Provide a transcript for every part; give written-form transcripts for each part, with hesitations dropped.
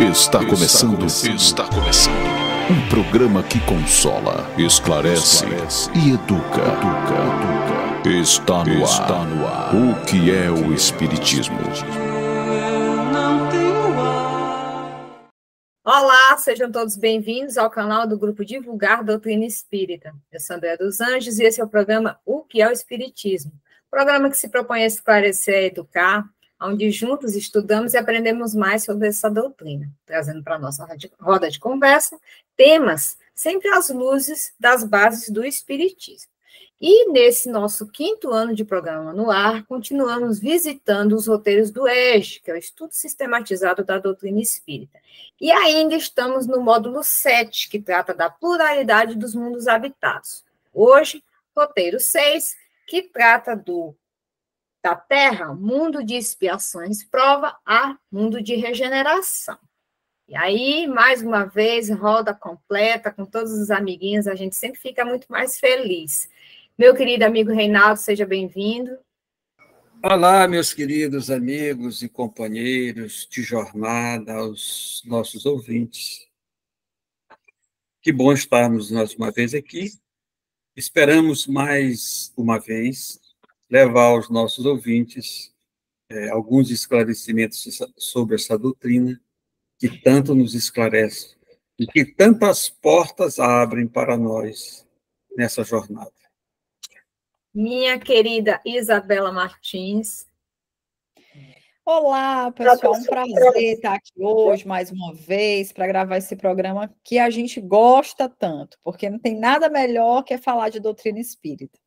Está começando um programa que consola, esclarece e educa. Está no ar. O que é o Espiritismo? Olá, sejam todos bem-vindos ao canal do Grupo Divulgar Doutrina Espírita. Eu sou André dos Anjos e esse é o programa O que é o Espiritismo? Programa que se propõe a esclarecer e educar, onde juntos estudamos e aprendemos mais sobre essa doutrina, trazendo para a nossa roda de conversa temas sempre às luzes das bases do Espiritismo. E nesse nosso 5º ano de programa no ar, continuamos visitando os roteiros do EJE, que é o Estudo Sistematizado da Doutrina Espírita. E ainda estamos no módulo 7, que trata da pluralidade dos mundos habitados. Hoje, roteiro 6, que trata da Terra, mundo de expiações, prova A, mundo de regeneração. E aí, mais uma vez, roda completa, com todos os amiguinhos, a gente sempre fica muito mais feliz. Meu querido amigo Reinaldo, seja bem-vindo. Olá, meus queridos amigos e companheiros de jornada, aos nossos ouvintes. Que bom estarmos mais uma vez aqui. Esperamos mais uma vez levar aos nossos ouvintes alguns esclarecimentos sobre essa doutrina que tanto nos esclarece e que tantas portas abrem para nós nessa jornada. Minha querida Isabela Martins. Olá, pessoal, um prazer estar aqui hoje mais uma vez para gravar esse programa que a gente gosta tanto, porque não tem nada melhor que falar de doutrina espírita.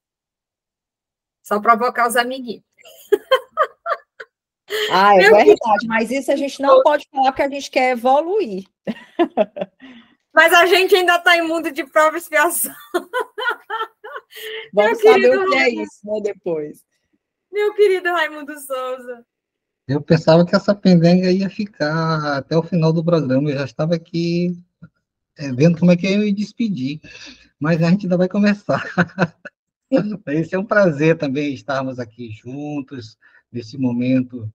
Só provocar os amiguinhos. Ah, é verdade, mas isso a gente não pode falar porque a gente quer evoluir. Mas a gente ainda está em mundo de prova e expiação. Vamos saber o que é isso, né, depois. Meu querido Raimundo Souza. Eu pensava que essa pendenga ia ficar até o final do programa. Eu já estava aqui vendo como é que eu ia despedir. Mas a gente ainda vai começar. Esse é um prazer também estarmos aqui juntos, nesse momento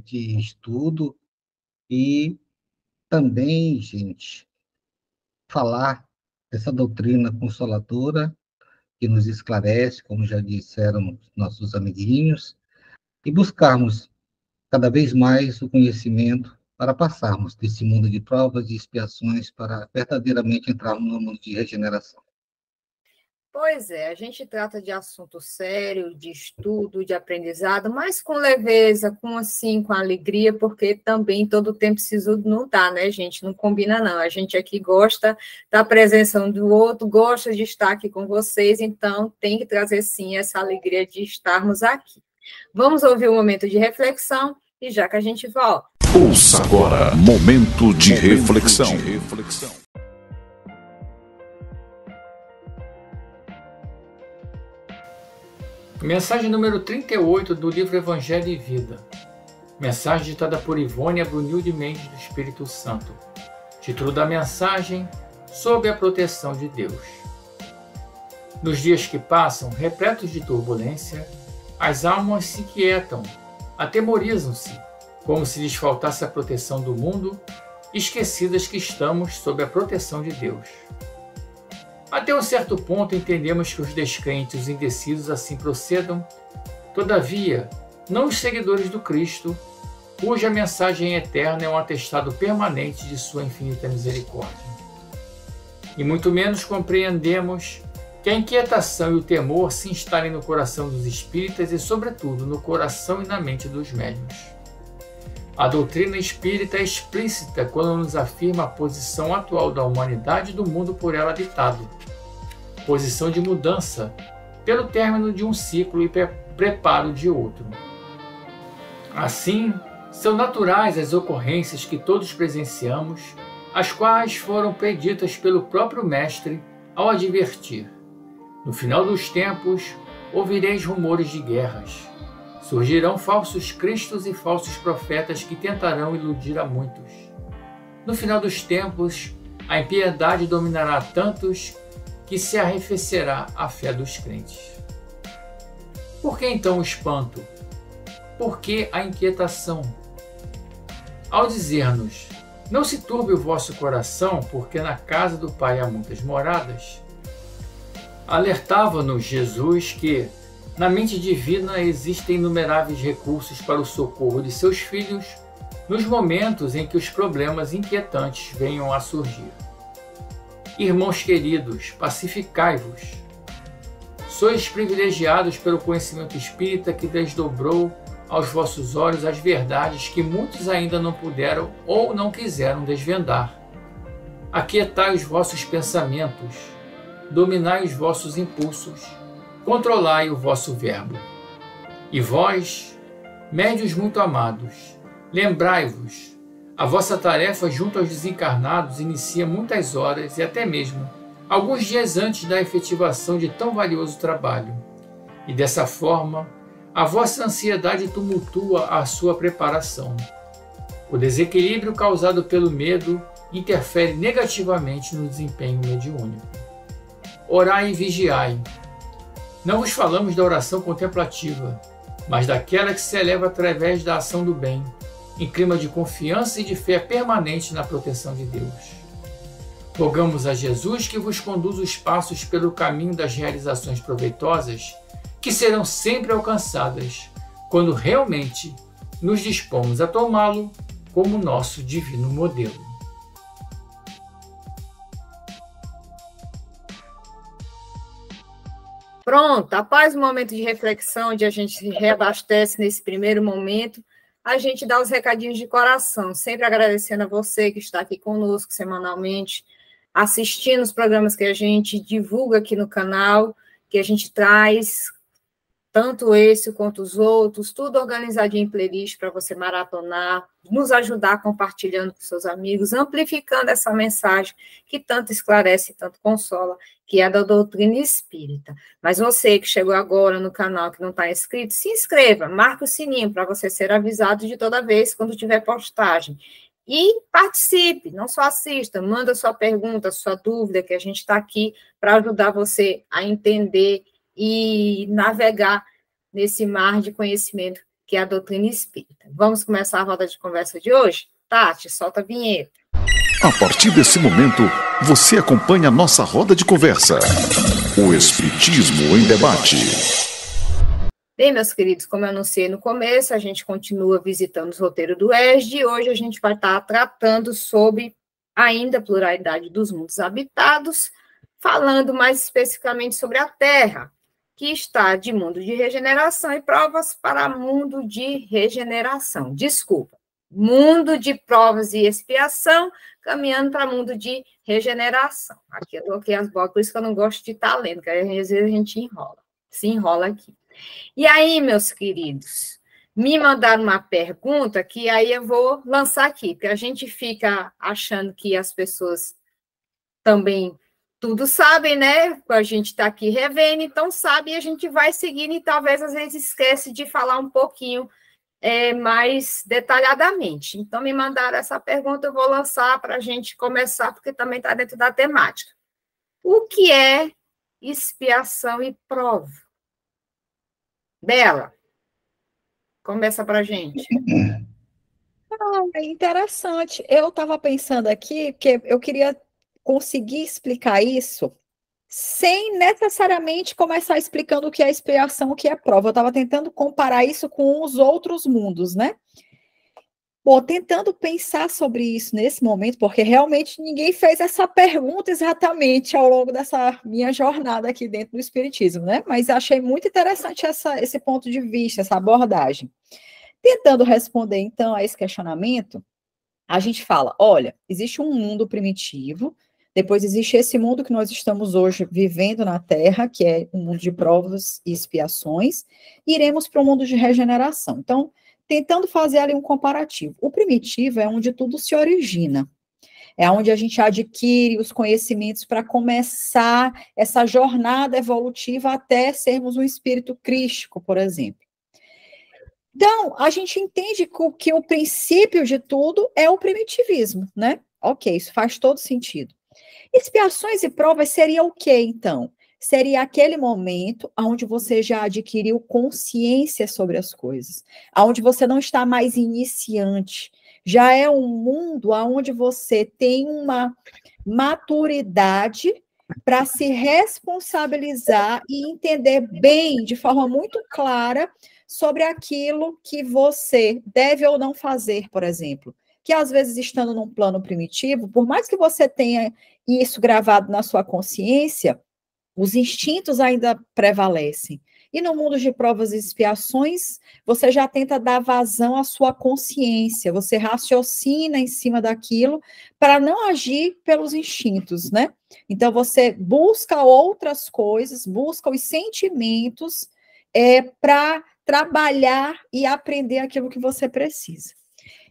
de estudo. E também, gente, falar dessa doutrina consoladora que nos esclarece, como já disseram nossos amiguinhos, e buscarmos cada vez mais o conhecimento para passarmos desse mundo de provas e expiações para verdadeiramente entrarmos no mundo de regeneração. Pois é, a gente trata de assunto sério, de estudo, de aprendizado, mas com leveza, com alegria, porque também todo o tempo sisudo não dá, né, gente? Não combina, não. A gente aqui gosta da presença um do outro, gosta de estar aqui com vocês, então tem que trazer, sim, essa alegria de estarmos aqui. Vamos ouvir um momento de reflexão e já que a gente volta. Ouça agora, momento de reflexão. Mensagem número 38 do livro Evangelho e Vida. Mensagem ditada por Ivônia Brunilde Mendes do Espírito Santo. Título da mensagem: Sob a proteção de Deus. Nos dias que passam, repletos de turbulência, as almas se inquietam, atemorizam-se, como se lhes faltasse a proteção do mundo, esquecidas que estamos sob a proteção de Deus. Até um certo ponto entendemos que os descrentes e os indecisos assim procedam, todavia, não os seguidores do Cristo, cuja mensagem eterna é um atestado permanente de sua infinita misericórdia. E muito menos compreendemos que a inquietação e o temor se instalem no coração dos espíritas e, sobretudo, no coração e na mente dos médiuns. A doutrina espírita é explícita quando nos afirma a posição atual da humanidade e do mundo por ela habitado. Posição de mudança, pelo término de um ciclo e preparo de outro. Assim, são naturais as ocorrências que todos presenciamos, as quais foram preditas pelo próprio Mestre ao advertir: no final dos tempos, ouvireis rumores de guerras. Surgirão falsos cristos e falsos profetas que tentarão iludir a muitos. No final dos tempos, a impiedade dominará tantos que se arrefecerá a fé dos crentes. Por que então o espanto? Por que a inquietação? ao dizer-nos: não se turbe o vosso coração, porque na casa do Pai há muitas moradas, alertava-nos Jesus que, na mente divina, existem inumeráveis recursos para o socorro de seus filhos nos momentos em que os problemas inquietantes venham a surgir. Irmãos queridos, pacificai-vos. Sois privilegiados pelo conhecimento espírita que desdobrou aos vossos olhos as verdades que muitos ainda não puderam ou não quiseram desvendar. Aquietai os vossos pensamentos, dominai os vossos impulsos, controlai o vosso verbo. E vós, médios muito amados, lembrai-vos, a vossa tarefa junto aos desencarnados inicia muitas horas e até mesmo alguns dias antes da efetivação de tão valioso trabalho. E dessa forma, a vossa ansiedade tumultua a sua preparação. O desequilíbrio causado pelo medo interfere negativamente no desempenho mediúnico. Orai e vigiai. Não vos falamos da oração contemplativa, mas daquela que se eleva através da ação do bem, em clima de confiança e de fé permanente na proteção de Deus. Rogamos a Jesus que vos conduza os passos pelo caminho das realizações proveitosas, que serão sempre alcançadas quando realmente nos dispomos a tomá-lo como nosso divino modelo. Pronto, após o momento de reflexão, onde a gente se reabastece nesse primeiro momento, a gente dá os recadinhos de coração, sempre agradecendo a você que está aqui conosco semanalmente, assistindo os programas que a gente divulga aqui no canal, que a gente traz, tanto esse quanto os outros, tudo organizadinho em playlist para você maratonar, nos ajudar compartilhando com seus amigos, amplificando essa mensagem que tanto esclarece e tanto consola, que é da doutrina espírita. Mas você que chegou agora no canal, que não está inscrito, se inscreva, marque o sininho para você ser avisado de toda vez quando tiver postagem. E participe, não só assista, manda sua pergunta, sua dúvida, que a gente está aqui para ajudar você a entender e navegar nesse mar de conhecimento que é a doutrina espírita. Vamos começar a roda de conversa de hoje? Tati, solta a vinheta. A partir desse momento, você acompanha a nossa roda de conversa. O Espiritismo em Debate. Bem, meus queridos, como eu anunciei no começo, a gente continua visitando os roteiros do ESD e hoje a gente vai estar tratando sobre ainda a pluralidade dos mundos habitados, falando mais especificamente sobre a Terra, que está de mundo de regeneração e provas para mundo de regeneração. Desculpa, mundo de provas e expiação, caminhando para mundo de regeneração. Aqui eu coloquei as bolas, por isso que eu não gosto de estar lendo, porque às vezes a gente se enrola aqui. E aí, meus queridos, me mandaram uma pergunta que aí eu vou lançar aqui, porque a gente fica achando que as pessoas também tudo sabem, né? A gente está aqui revendo, então sabe, e a gente vai seguindo e talvez às vezes esquece de falar um pouquinho mais detalhadamente. Então, me mandaram essa pergunta, eu vou lançar para a gente começar, porque também está dentro da temática. O que é expiação e prova? Bela, começa para a gente. É interessante. Eu estava pensando aqui que eu queria conseguir explicar isso sem necessariamente começar explicando o que é expiação, o que é prova. Eu estava tentando comparar isso com os outros mundos, né? Bom, tentando pensar sobre isso nesse momento, porque realmente ninguém fez essa pergunta exatamente ao longo dessa minha jornada aqui dentro do Espiritismo, né? Mas achei muito interessante esse ponto de vista, essa abordagem. Tentando responder, então, a esse questionamento, a gente fala, olha, existe um mundo primitivo, depois existe esse mundo que nós estamos hoje vivendo na Terra, que é um mundo de provas e expiações, e iremos para um mundo de regeneração. Então, tentando fazer ali um comparativo. O primitivo é onde tudo se origina, é onde a gente adquire os conhecimentos para começar essa jornada evolutiva até sermos um espírito crístico, por exemplo. Então, a gente entende que o princípio de tudo é o primitivismo, né? Ok, isso faz todo sentido. Expiações e provas seria o quê, então? Seria aquele momento onde você já adquiriu consciência sobre as coisas, onde você não está mais iniciante, Já é um mundo onde você tem uma maturidade para se responsabilizar e entender bem, de forma muito clara, sobre aquilo que você deve ou não fazer, por exemplo. Que às vezes, estando num plano primitivo, por mais que você tenha isso gravado na sua consciência, os instintos ainda prevalecem. E no mundo de provas e expiações, você já tenta dar vazão à sua consciência, você raciocina em cima daquilo para não agir pelos instintos, né? Então, você busca outras coisas, busca os sentimentos para trabalhar e aprender aquilo que você precisa.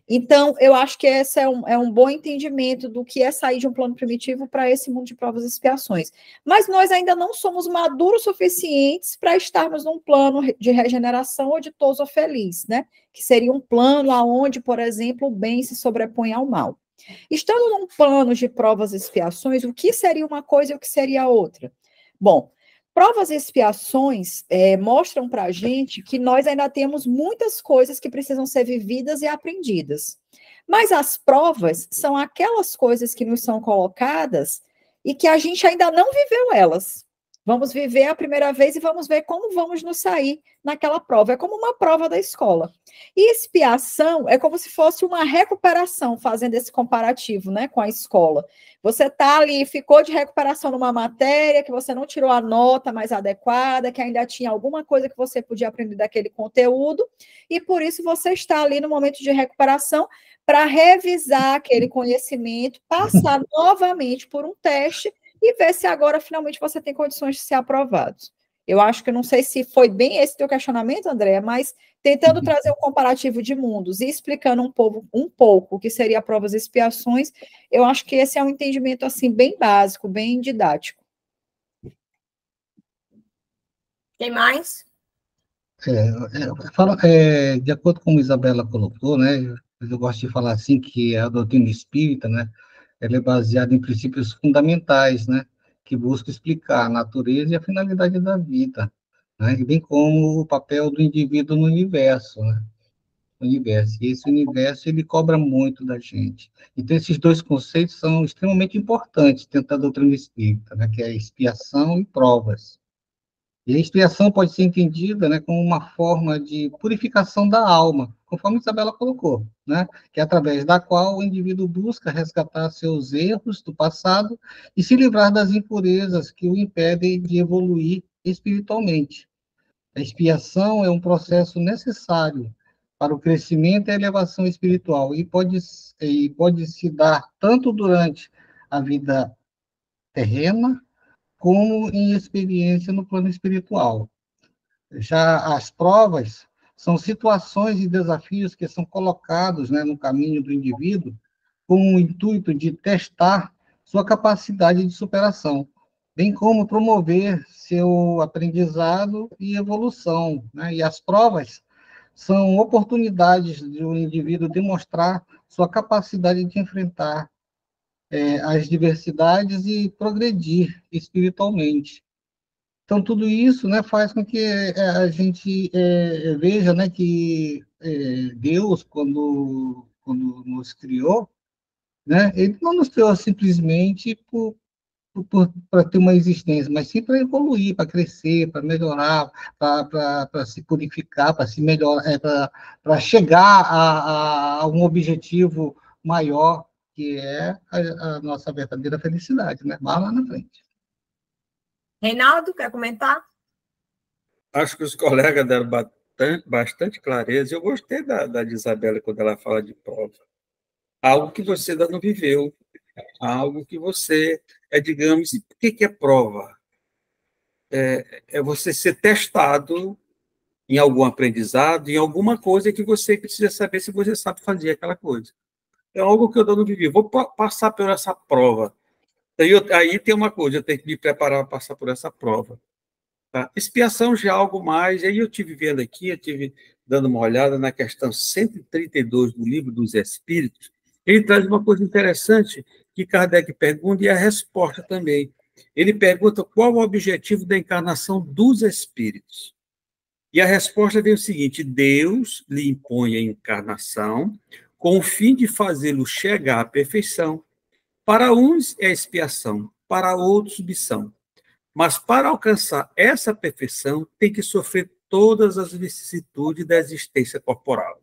Então, eu acho que esse é um bom entendimento do que é sair de um plano primitivo para esse mundo de provas e expiações. Mas nós ainda não somos maduros suficientes para estarmos num plano de regeneração ou de toso feliz, né? Que seria um plano onde, por exemplo, o bem se sobrepõe ao mal. Estando num plano de provas e expiações, o que seria uma coisa e o que seria outra? Bom, provas e expiações mostram para a gente que nós ainda temos muitas coisas que precisam ser vividas e aprendidas. Mas as provas são aquelas coisas que nos são colocadas e que a gente ainda não viveu elas. Vamos viver a primeira vez e vamos ver como vamos nos sair naquela prova. É como uma prova da escola. E expiação é como se fosse uma recuperação, fazendo esse comparativo, né, com a escola. Você está ali, ficou de recuperação numa matéria, que você não tirou a nota mais adequada, que ainda tinha alguma coisa que você podia aprender daquele conteúdo, e por isso você está ali no momento de recuperação para revisar aquele conhecimento, passar novamente por um teste e ver se agora, finalmente, você tem condições de ser aprovado. Eu acho que, não sei se foi bem esse teu questionamento, André, mas tentando trazer um comparativo de mundos e explicando um pouco o que seria provas e expiações, eu acho que esse é um entendimento, assim, bem básico, bem didático. Tem mais? De acordo com a Isabela colocou, né, eu gosto de falar assim que a doutrina espírita, né, ela é baseada em princípios fundamentais, né, que buscam explicar a natureza e a finalidade da vida, né, e bem como o papel do indivíduo no universo, né, universo. E esse universo, ele cobra muito da gente. Então, esses dois conceitos são extremamente importantes dentro da doutrina espírita, né, que é expiação e provas. E a expiação pode ser entendida, né, como uma forma de purificação da alma, conforme Isabela colocou, né, que é através da qual o indivíduo busca resgatar seus erros do passado e se livrar das impurezas que o impedem de evoluir espiritualmente. A expiação é um processo necessário para o crescimento e a elevação espiritual e pode se dar tanto durante a vida terrena como em experiência no plano espiritual. Já as provas são situações e desafios que são colocados, né, no caminho do indivíduo com o intuito de testar sua capacidade de superação, bem como promover seu aprendizado e evolução, né? E as provas são oportunidades de um indivíduo demonstrar sua capacidade de enfrentar as diversidades e progredir espiritualmente. Então, tudo isso, né, faz com que a gente veja, né, que Deus, quando nos criou, né, ele não nos criou simplesmente para ter uma existência, mas sim para evoluir, para crescer, para melhorar, para se purificar, para se melhorar, para chegar a um objetivo maior, que é a nossa verdadeira felicidade, né? Vai lá na frente. Reinaldo, quer comentar? Acho que os colegas deram bastante clareza. Eu gostei da de Isabela quando ela fala de prova. Algo que você ainda não viveu, algo que você digamos, o que é prova? É você ser testado em algum aprendizado, em alguma coisa que você precisa saber se você sabe fazer aquela coisa. É algo que eu ainda não vivi. Vou passar por essa prova. Aí tem uma coisa, eu tenho que me preparar para passar por essa prova. Tá? Expiação já é algo mais. Aí eu estive vendo aqui, eu estive dando uma olhada na questão 132 do Livro dos Espíritos. Ele traz uma coisa interessante que Kardec pergunta e a resposta também. Ele pergunta qual o objetivo da encarnação dos espíritos. E a resposta vem o seguinte: Deus lhe impõe a encarnação com o fim de fazê-lo chegar à perfeição. Para uns é expiação, para outros missão. Mas para alcançar essa perfeição, tem que sofrer todas as vicissitudes da existência corporal.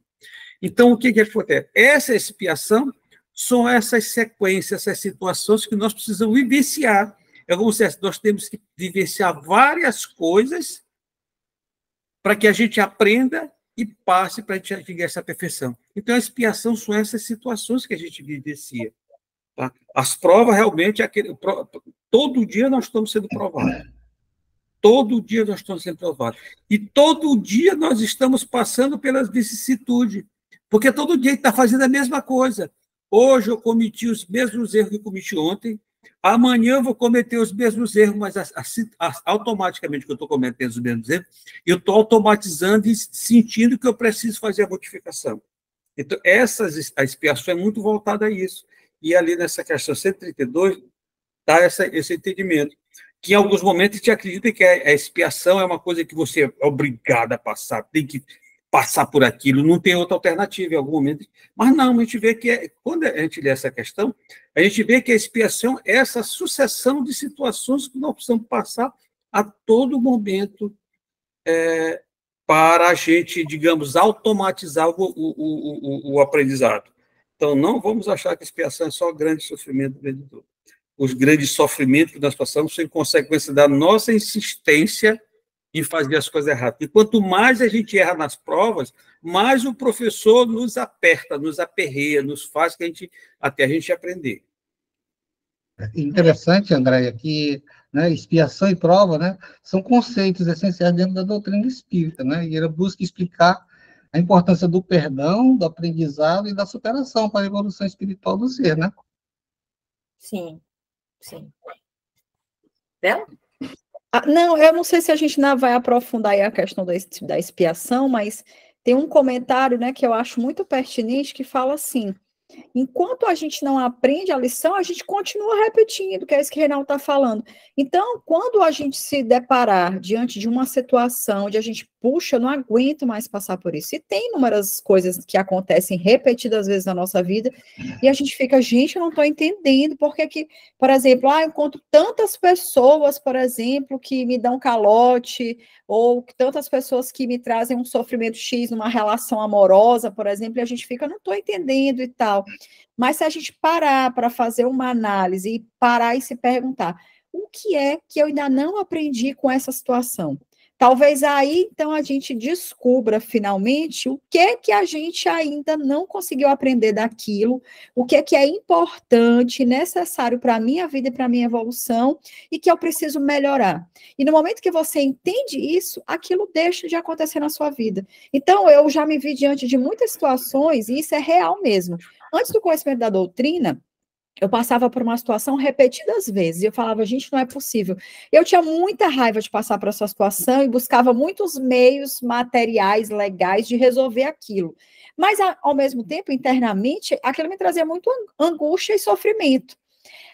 Então, o que acontece? Essa expiação são essas sequências, essas situações que nós precisamos vivenciar. É como se nós temos que vivenciar várias coisas para que a gente aprenda e passe para a gente atingir essa perfeição. Então, a expiação são essas situações que a gente vivencia. Tá? As provas, realmente, todo dia nós estamos sendo provados. Todo dia nós estamos sendo provados. E todo dia nós estamos passando pelas vicissitudes. Porque todo dia a gente está fazendo a mesma coisa. Hoje eu cometi os mesmos erros que eu cometi ontem. Amanhã eu vou cometer os mesmos erros, mas automaticamente que eu estou cometendo os mesmos erros, eu estou automatizando e sentindo que eu preciso fazer a modificação. Então, a expiação é muito voltada a isso. E ali nessa questão 132 está esse entendimento. Que em alguns momentos a gente acredita que a expiação é uma coisa que você é obrigado a passar, tem que passar por aquilo, não tem outra alternativa em algum momento. Mas não, a gente vê que, quando a gente lê essa questão, a gente vê que a expiação é essa sucessão de situações que nós precisamos passar a todo momento para a gente, digamos, automatizar o aprendizado. Então, não vamos achar que a expiação é só grande sofrimento do vendedor. Os grandes sofrimentos que nós passamos são consequência da nossa insistência em fazer as coisas erradas. E quanto mais a gente erra nas provas, mais o professor nos aperta, nos aperreia, nos faz até a gente aprender. Interessante, Andréia, que, né, expiação e prova, né, são conceitos essenciais dentro da doutrina espírita, né, e ela busca explicar a importância do perdão, do aprendizado e da superação para a evolução espiritual do ser, né? Sim, sim. Bela? Não, eu não sei se a gente ainda vai aprofundar aí a questão da expiação, mas tem um comentário, né, que eu acho muito pertinente, que fala assim: enquanto a gente não aprende a lição, a gente continua repetindo, que é isso que o Reinaldo está falando. Então, quando a gente se deparar diante de uma situação onde a gente, puxa, eu não aguento mais passar por isso, e tem inúmeras coisas que acontecem repetidas vezes na nossa vida, e a gente fica, gente, eu não estou entendendo, porque que, por exemplo, eu encontro tantas pessoas, por exemplo, que me dão calote, ou tantas pessoas que me trazem um sofrimento X numa relação amorosa, por exemplo, e a gente fica, não estou entendendo e tal. Mas se a gente parar para fazer uma análise e parar e se perguntar, o que é que eu ainda não aprendi com essa situação? Talvez aí, então, a gente descubra finalmente o que a gente ainda não conseguiu aprender daquilo, o que é importante, necessário para a minha vida e para a minha evolução, e que eu preciso melhorar. E no momento que você entende isso, aquilo deixa de acontecer na sua vida. Então, eu já me vi diante de muitas situações, e isso é real mesmo. Antes do conhecimento da doutrina, eu passava por uma situação repetidas vezes, e eu falava, gente, não é possível. Eu tinha muita raiva de passar por essa situação e buscava muitos meios materiais, legais, de resolver aquilo. Mas, ao mesmo tempo, internamente, aquilo me trazia muito angústia e sofrimento.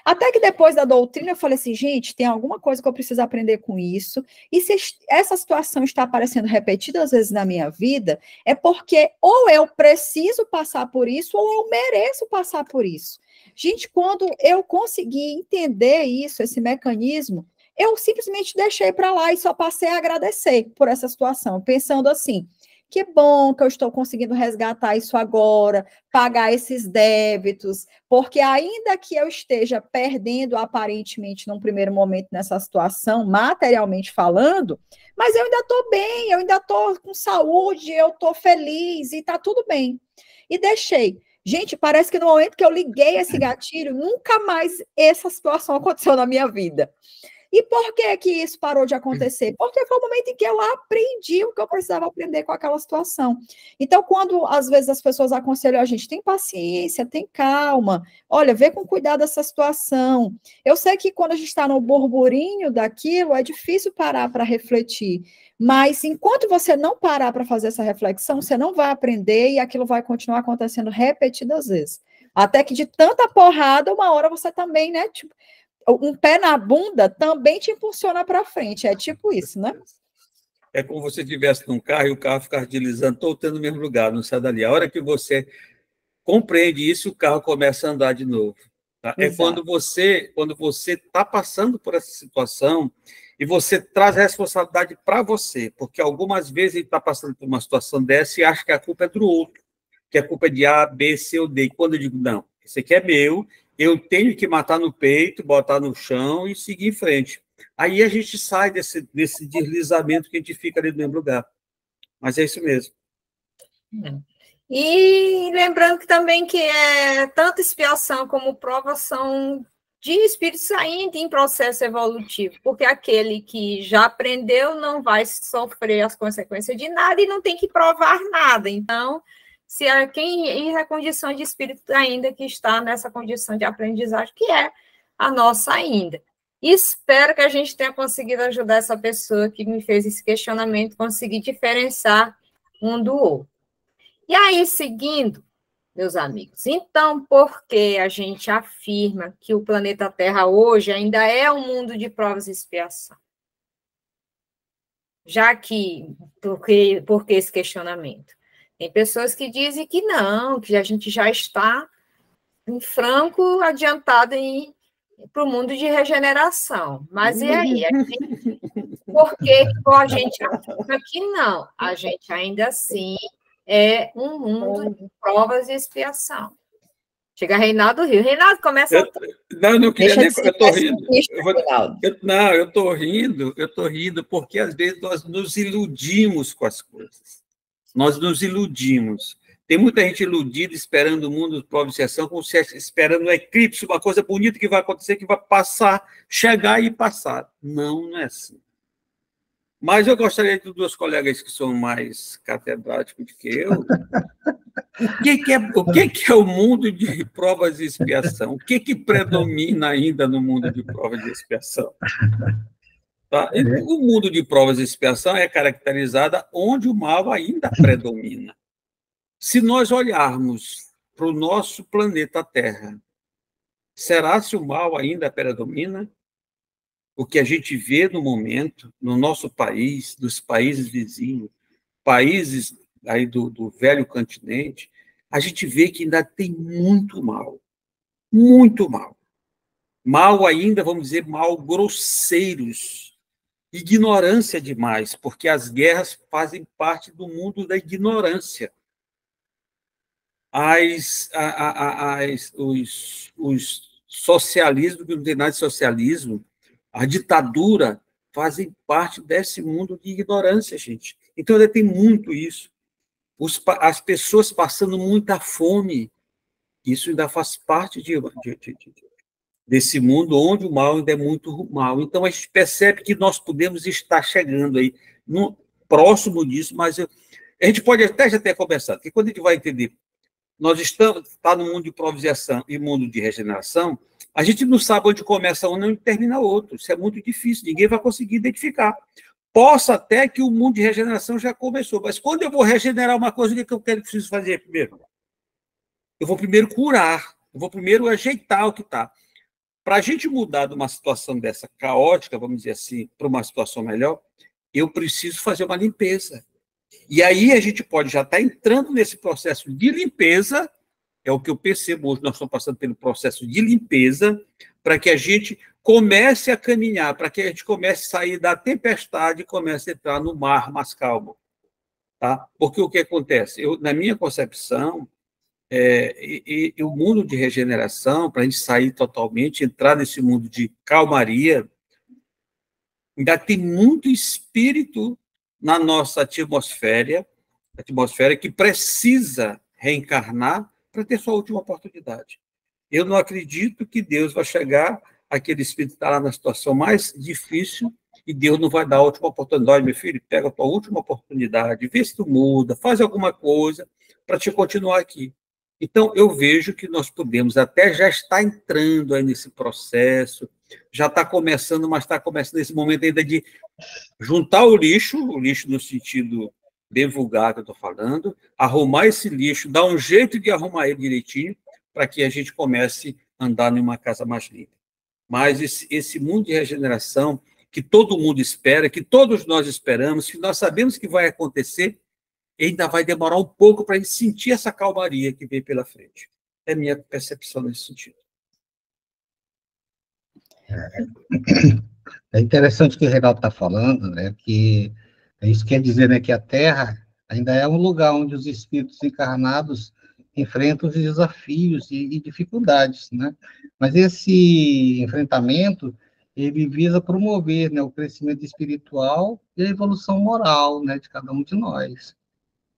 Até que depois da doutrina eu falei assim, gente, tem alguma coisa que eu preciso aprender com isso, e se essa situação está aparecendo repetidas vezes na minha vida, é porque ou eu preciso passar por isso, ou eu mereço passar por isso. Gente, quando eu consegui entender isso, esse mecanismo, eu simplesmente deixei para lá e só passei a agradecer por essa situação, pensando assim, que bom que eu estou conseguindo resgatar isso agora, pagar esses débitos, porque ainda que eu esteja perdendo aparentemente num primeiro momento nessa situação, materialmente falando, mas eu ainda estou bem, eu ainda estou com saúde, eu estou feliz e está tudo bem. E deixei. Gente, parece que no momento que eu liguei esse gatilho, nunca mais essa situação aconteceu na minha vida. E por que isso parou de acontecer? Porque foi o momento em que eu aprendi o que eu precisava aprender com aquela situação. Então, quando às vezes as pessoas aconselham a gente, tem paciência, tem calma, olha, vê com cuidado essa situação. Eu sei que quando a gente está no burburinho daquilo, é difícil parar para refletir. Mas enquanto você não parar para fazer essa reflexão, você não vai aprender e aquilo vai continuar acontecendo repetidas vezes. Até que de tanta porrada, uma hora você também, né, tipo, um pé na bunda também te impulsiona para frente. É tipo isso, né? É como se você estivesse num carro e o carro ficar deslizando todo no mesmo lugar, não sai dali. A hora que você compreende isso, o carro começa a andar de novo. Tá? É Exato. quando você está passando por essa situação e você traz a responsabilidade para você, porque algumas vezes ele está passando por uma situação dessa e acha que a culpa é do outro, que a culpa é de A, B, C ou D. E quando eu digo, não, esse aqui é meu, eu tenho que matar no peito, botar no chão e seguir em frente. Aí a gente sai desse deslizamento que a gente fica ali no mesmo lugar. Mas é isso mesmo. E lembrando que também que tanto expiação como prova são de espíritos ainda em processo evolutivo, porque aquele que já aprendeu não vai sofrer as consequências de nada e não tem que provar nada. Então, se quem é a condição de espírito ainda que está nessa condição de aprendizagem, que é a nossa ainda. Espero que a gente tenha conseguido ajudar essa pessoa que me fez esse questionamento, conseguir diferenciar um do outro. E aí, seguindo, meus amigos, então, por que a gente afirma que o planeta Terra hoje ainda é um mundo de provas e expiação? Já que, por que esse questionamento? Tem pessoas que dizem que não, que a gente já está em franco adiantado para o mundo de regeneração. Mas e aí? Por que a gente afirma que não? A gente ainda assim é um mundo de provas e expiação. Chega Reinaldo Rio. Reinaldo, começa... Eu não queria nem... Eu estou rindo. Eu estou rindo porque, às vezes, nós nos iludimos com as coisas. Nós nos iludimos. Tem muita gente iludida, esperando o mundo de prova e expiação, como se esperando um eclipse, uma coisa bonita que vai acontecer, que vai passar, chegar e passar. Não, não é assim. Mas eu gostaria de duas colegas que são mais catedráticos do que eu. O que é o mundo de provas e expiação? O que predomina ainda no mundo de provas e expiação? Tá? O mundo de provas e expiação é caracterizado onde o mal ainda predomina. Se nós olharmos para o nosso planeta Terra, será se o mal ainda predomina? O que a gente vê no momento, no nosso país, dos países vizinhos, países aí do velho continente, a gente vê que ainda tem muito mal. Muito mal. Mal ainda, vamos dizer, mal grosseiros. Ignorância demais, porque as guerras fazem parte do mundo da ignorância. Os socialismos, que não tem nada de socialismo, a ditadura, fazem parte desse mundo de ignorância, gente. Então, ainda tem muito isso. As pessoas passando muita fome, isso ainda faz parte desse mundo onde o mal ainda é muito mal. Então, a gente percebe que nós podemos estar chegando aí próximo disso, mas a gente pode até já ter conversado, que quando a gente vai entender, nós está no mundo de provisação e mundo de regeneração, a gente não sabe onde começa um e onde termina outro. Isso é muito difícil, ninguém vai conseguir identificar. Possa até que o mundo de regeneração já começou, mas quando eu vou regenerar uma coisa, o que eu preciso fazer primeiro? Eu vou primeiro curar, eu vou primeiro ajeitar o que está. Para a gente mudar de uma situação dessa caótica, vamos dizer assim, para uma situação melhor, eu preciso fazer uma limpeza. E aí a gente pode já estar entrando nesse processo de limpeza, é o que eu percebo hoje, nós estamos passando pelo processo de limpeza, para que a gente comece a caminhar, para que a gente comece a sair da tempestade e comece a entrar no mar mais calmo. Tá? Porque o que acontece? Na minha concepção, o mundo de regeneração, para a gente sair totalmente, entrar nesse mundo de calmaria, ainda tem muito espírito na nossa atmosfera que precisa reencarnar para ter sua última oportunidade. Eu não acredito que Deus vai chegar, aquele espírito está lá na situação mais difícil, e Deus não vai dar a última oportunidade. Meu filho, pega a tua última oportunidade, vê se tu muda, faz alguma coisa para te continuar aqui. Então, eu vejo que nós podemos até já estar entrando aí nesse processo, já está começando, mas está começando nesse momento ainda de juntar o lixo no sentido bem vulgar que eu estou falando, arrumar esse lixo, dar um jeito de arrumar ele direitinho, para que a gente comece a andar numa casa mais limpa. Mas esse mundo de regeneração, que todo mundo espera, que todos nós esperamos, que nós sabemos que vai acontecer, ainda vai demorar um pouco para a gente sentir essa calmaria que vem pela frente. É minha percepção nesse sentido. É interessante o que o Reinaldo está falando, né, que isso quer dizer, né, que a Terra ainda é um lugar onde os espíritos encarnados enfrentam os desafios e dificuldades, né? Mas esse enfrentamento, ele visa promover, né, o crescimento espiritual e a evolução moral, né, de cada um de nós,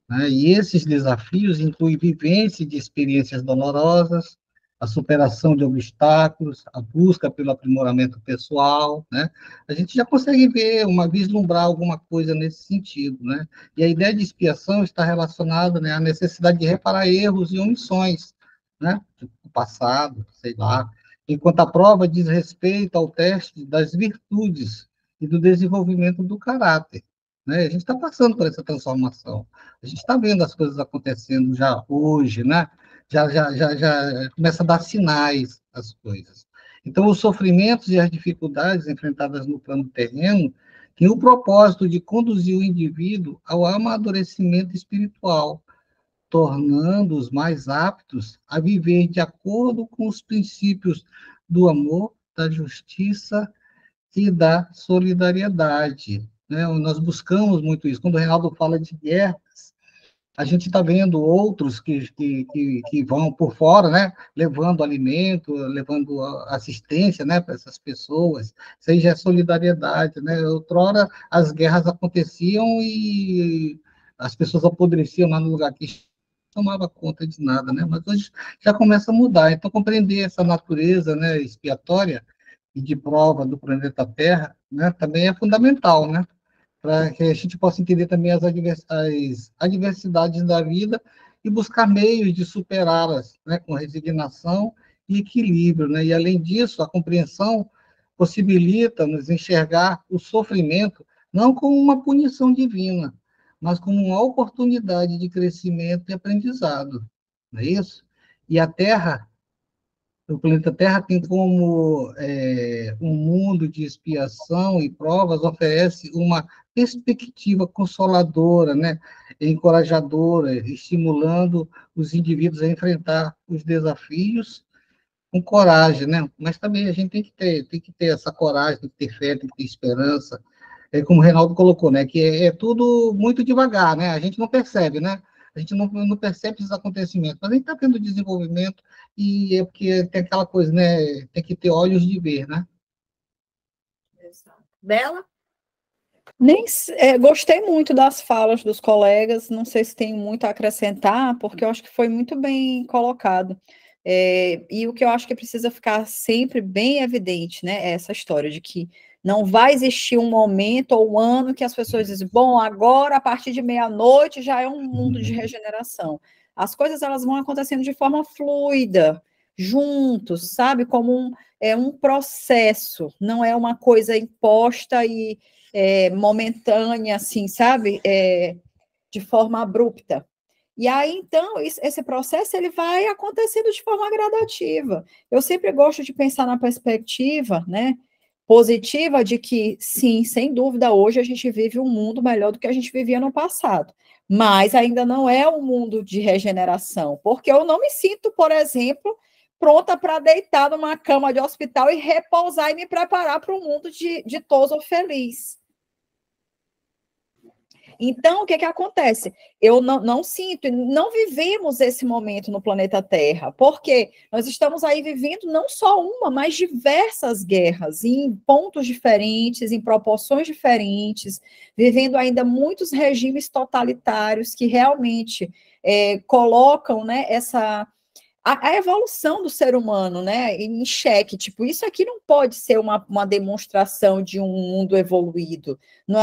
né? E esses desafios incluem vivência de experiências dolorosas, a superação de obstáculos, a busca pelo aprimoramento pessoal, né? A gente já consegue ver, vislumbrar alguma coisa nesse sentido, né? E a ideia de expiação está relacionada, né, à necessidade de reparar erros e omissões, né? Do passado, sei lá. Enquanto a prova diz respeito ao teste das virtudes e do desenvolvimento do caráter, né? A gente está passando por essa transformação. A gente está vendo as coisas acontecendo já hoje, né? Já começa a dar sinais as coisas. Então, os sofrimentos e as dificuldades enfrentadas no plano terreno têm o propósito de conduzir o indivíduo ao amadurecimento espiritual, tornando-os mais aptos a viver de acordo com os princípios do amor, da justiça e da solidariedade, né? Nós buscamos muito isso. Quando o Reinaldo fala de guerras, a gente está vendo outros que vão por fora, né, levando alimento, levando assistência, né, para essas pessoas. Isso aí já é solidariedade, né? Outrora as guerras aconteciam e as pessoas apodreciam lá no lugar que não tomava conta de nada, né? Mas hoje já começa a mudar. Então, compreender essa natureza, né, expiatória e de prova do planeta Terra, né, também é fundamental, né? Para que a gente possa entender também as adversidades da vida e buscar meios de superá-las, né, com resignação e equilíbrio, né? E, além disso, a compreensão possibilita-nos enxergar o sofrimento não como uma punição divina, mas como uma oportunidade de crescimento e aprendizado, não é isso? E a Terra, o planeta Terra tem como um mundo de expiação e provas, oferece uma perspectiva consoladora, né, encorajadora, estimulando os indivíduos a enfrentar os desafios com coragem, né? Mas também a gente tem que ter essa coragem, tem que ter fé, tem que ter esperança. É como o Reinaldo colocou, né, que é tudo muito devagar, né? A gente não percebe, né? A gente não percebe esses acontecimentos, mas a gente está tendo desenvolvimento e é porque tem aquela coisa, né? Tem que ter olhos de ver, né? Bela? Gostei muito das falas dos colegas, não sei se tem muito a acrescentar, porque eu acho que foi muito bem colocado. E o que eu acho que precisa ficar sempre bem evidente, né, é essa história de que não vai existir um momento ou um ano que as pessoas dizem, bom, agora, a partir de meia-noite, já é um mundo de regeneração. As coisas, elas vão acontecendo de forma fluida, juntos, sabe? Como um processo, não é uma coisa imposta e momentânea, assim, sabe? De forma abrupta. E aí, então, esse processo ele vai acontecendo de forma gradativa. Eu sempre gosto de pensar na perspectiva, né, positiva de que, sim, sem dúvida, hoje a gente vive um mundo melhor do que a gente vivia no passado. Mas ainda não é um mundo de regeneração, porque eu não me sinto, por exemplo, pronta para deitar numa cama de hospital e repousar e me preparar para um mundo ditoso ou feliz. Então, o que acontece? Eu não sinto, não vivemos esse momento no planeta Terra, porque nós estamos aí vivendo não só uma, mas diversas guerras, em pontos diferentes, em proporções diferentes, vivendo ainda muitos regimes totalitários que realmente colocam, né, a evolução do ser humano, né, em xeque. Tipo, isso aqui não pode ser uma demonstração de um mundo evoluído.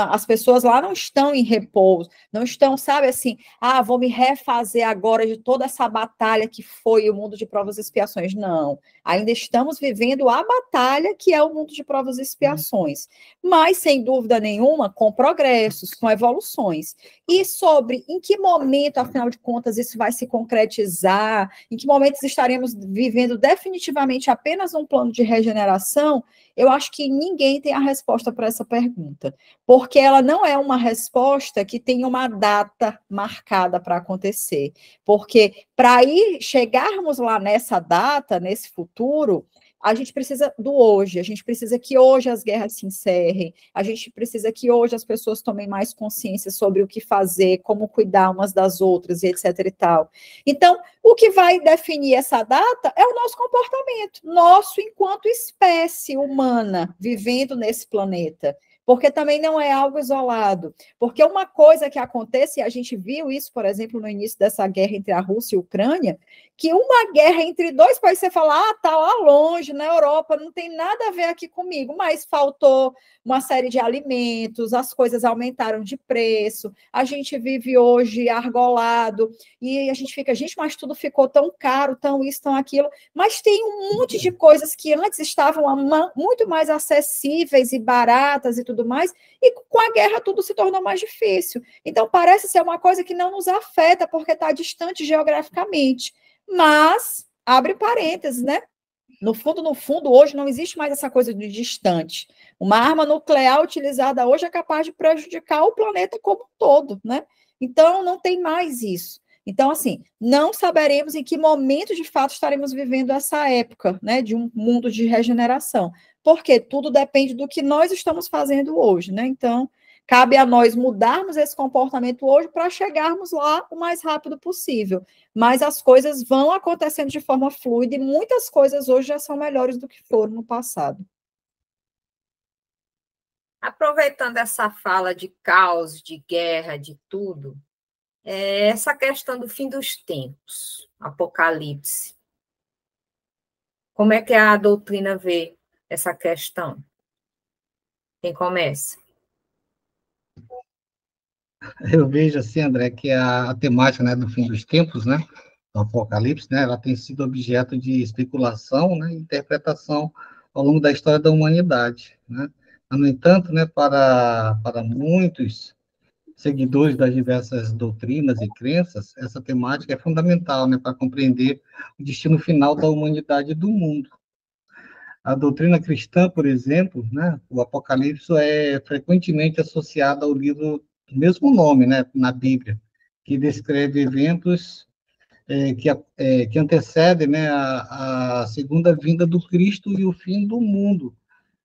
As pessoas lá não estão em repouso, não estão, sabe, assim, vou me refazer agora de toda essa batalha que foi o mundo de provas e expiações. Não, ainda estamos vivendo a batalha que é o mundo de provas e expiações, mas, sem dúvida nenhuma, com progressos, com evoluções. E sobre em que momento, afinal de contas, isso vai se concretizar, em que momento momentos estaremos vivendo definitivamente apenas um plano de regeneração? Eu acho que ninguém tem a resposta para essa pergunta, porque ela não é uma resposta que tem uma data marcada para acontecer, porque para chegarmos lá nessa data, nesse futuro, a gente precisa do hoje, a gente precisa que hoje as guerras se encerrem, a gente precisa que hoje as pessoas tomem mais consciência sobre o que fazer, como cuidar umas das outras, e etc. e tal. Então, o que vai definir essa data é o nosso comportamento, nosso enquanto espécie humana, vivendo nesse planeta. Porque também não é algo isolado. Porque uma coisa que acontece, e a gente viu isso, por exemplo, no início dessa guerra entre a Rússia e a Ucrânia, que uma guerra entre dois países, você fala, tá lá longe, na Europa, não tem nada a ver aqui comigo, mas faltou uma série de alimentos, as coisas aumentaram de preço, a gente vive hoje argolado, e a gente fica, gente, mas tudo ficou tão caro, tão isso, tão aquilo, mas tem um monte de coisas que antes estavam muito mais acessíveis e baratas e tudo mais, e com a guerra tudo se tornou mais difícil. Então, parece ser uma coisa que não nos afeta, porque está distante geograficamente. Mas, abre parênteses, né? No fundo, hoje não existe mais essa coisa de distante. Uma arma nuclear utilizada hoje é capaz de prejudicar o planeta como um todo, né? Então, não tem mais isso. Então, assim, não saberemos em que momento, de fato, estaremos vivendo essa época, né, de um mundo de regeneração. Porque tudo depende do que nós estamos fazendo hoje, né? Então, cabe a nós mudarmos esse comportamento hoje para chegarmos lá o mais rápido possível. Mas as coisas vão acontecendo de forma fluida e muitas coisas hoje já são melhores do que foram no passado. Aproveitando essa fala de caos, de guerra, de tudo, essa questão do fim dos tempos, Apocalipse. Como é que a doutrina vê essa questão? Quem começa? Eu vejo assim, André, que a temática, né, do fim dos tempos, né, do Apocalipse, né, ela tem sido objeto de especulação, né, e interpretação ao longo da história da humanidade, né. No entanto, né, para muitos seguidores das diversas doutrinas e crenças, essa temática é fundamental, né, para compreender o destino final da humanidade e do mundo. A doutrina cristã, por exemplo, né, o Apocalipse é frequentemente associado ao livro do mesmo nome, né, na Bíblia, que descreve eventos que antecedem, né, a segunda vinda do Cristo e o fim do mundo,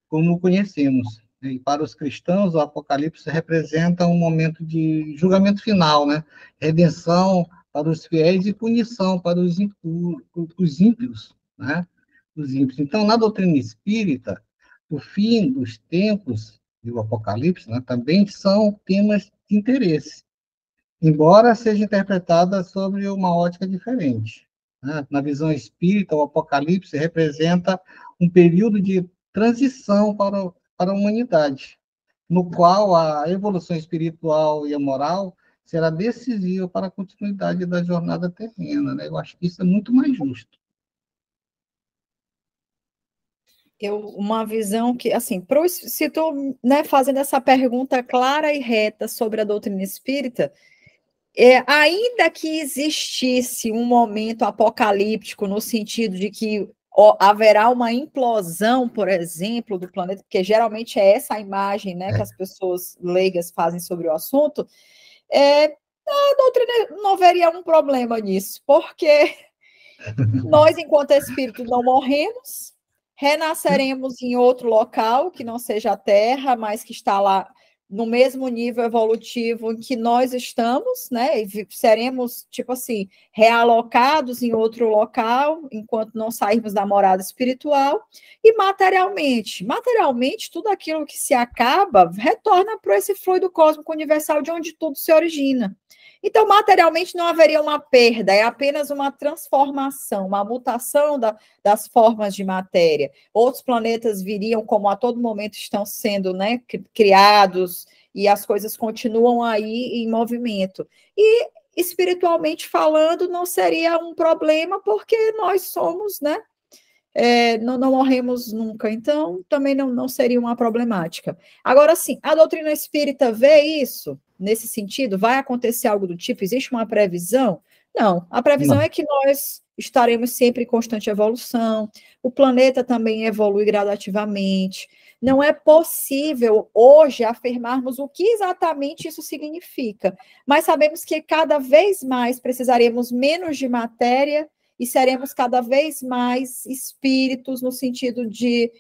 como conhecemos. E para os cristãos, o Apocalipse representa um momento de julgamento final, né, redenção para os fiéis e punição para os ímpios, né? Dos ímpios. Então, na doutrina espírita, o fim dos tempos e o Apocalipse, né, também são temas de interesse, embora seja interpretada sobre uma ótica diferente, né? Na visão espírita, o Apocalipse representa um período de transição para a humanidade, no qual a evolução espiritual e a moral será decisiva para a continuidade da jornada terrena, né? Eu acho que isso é muito mais justo. Uma visão que, assim, se estou, né, fazendo essa pergunta clara e reta sobre a doutrina espírita, ainda que existisse um momento apocalíptico no sentido de que haverá uma implosão, por exemplo, do planeta, porque geralmente é essa a imagem, né, que as pessoas leigas fazem sobre o assunto, a doutrina não veria um problema nisso, porque nós, enquanto espírito, não morremos, renasceremos em outro local, que não seja a Terra, mas que está lá no mesmo nível evolutivo em que nós estamos, né? E seremos, tipo assim, realocados em outro local, enquanto não sairmos da morada espiritual. E materialmente, tudo aquilo que se acaba retorna para esse fluido cósmico universal de onde tudo se origina. Então, materialmente, não haveria uma perda, é apenas uma transformação, uma mutação das formas de matéria. Outros planetas viriam, como a todo momento estão sendo, né, criados, e as coisas continuam aí em movimento. E, espiritualmente falando, não seria um problema, porque nós somos, né, não morremos nunca, então também não seria uma problemática. Agora, sim, a doutrina espírita vê isso nesse sentido? Vai acontecer algo do tipo? Existe uma previsão? Não, a previsão é que nós estaremos sempre em constante evolução, o planeta também evolui gradativamente. Não é possível hoje afirmarmos o que exatamente isso significa, mas sabemos que cada vez mais precisaremos menos de matéria e seremos cada vez mais espíritos, no sentido de,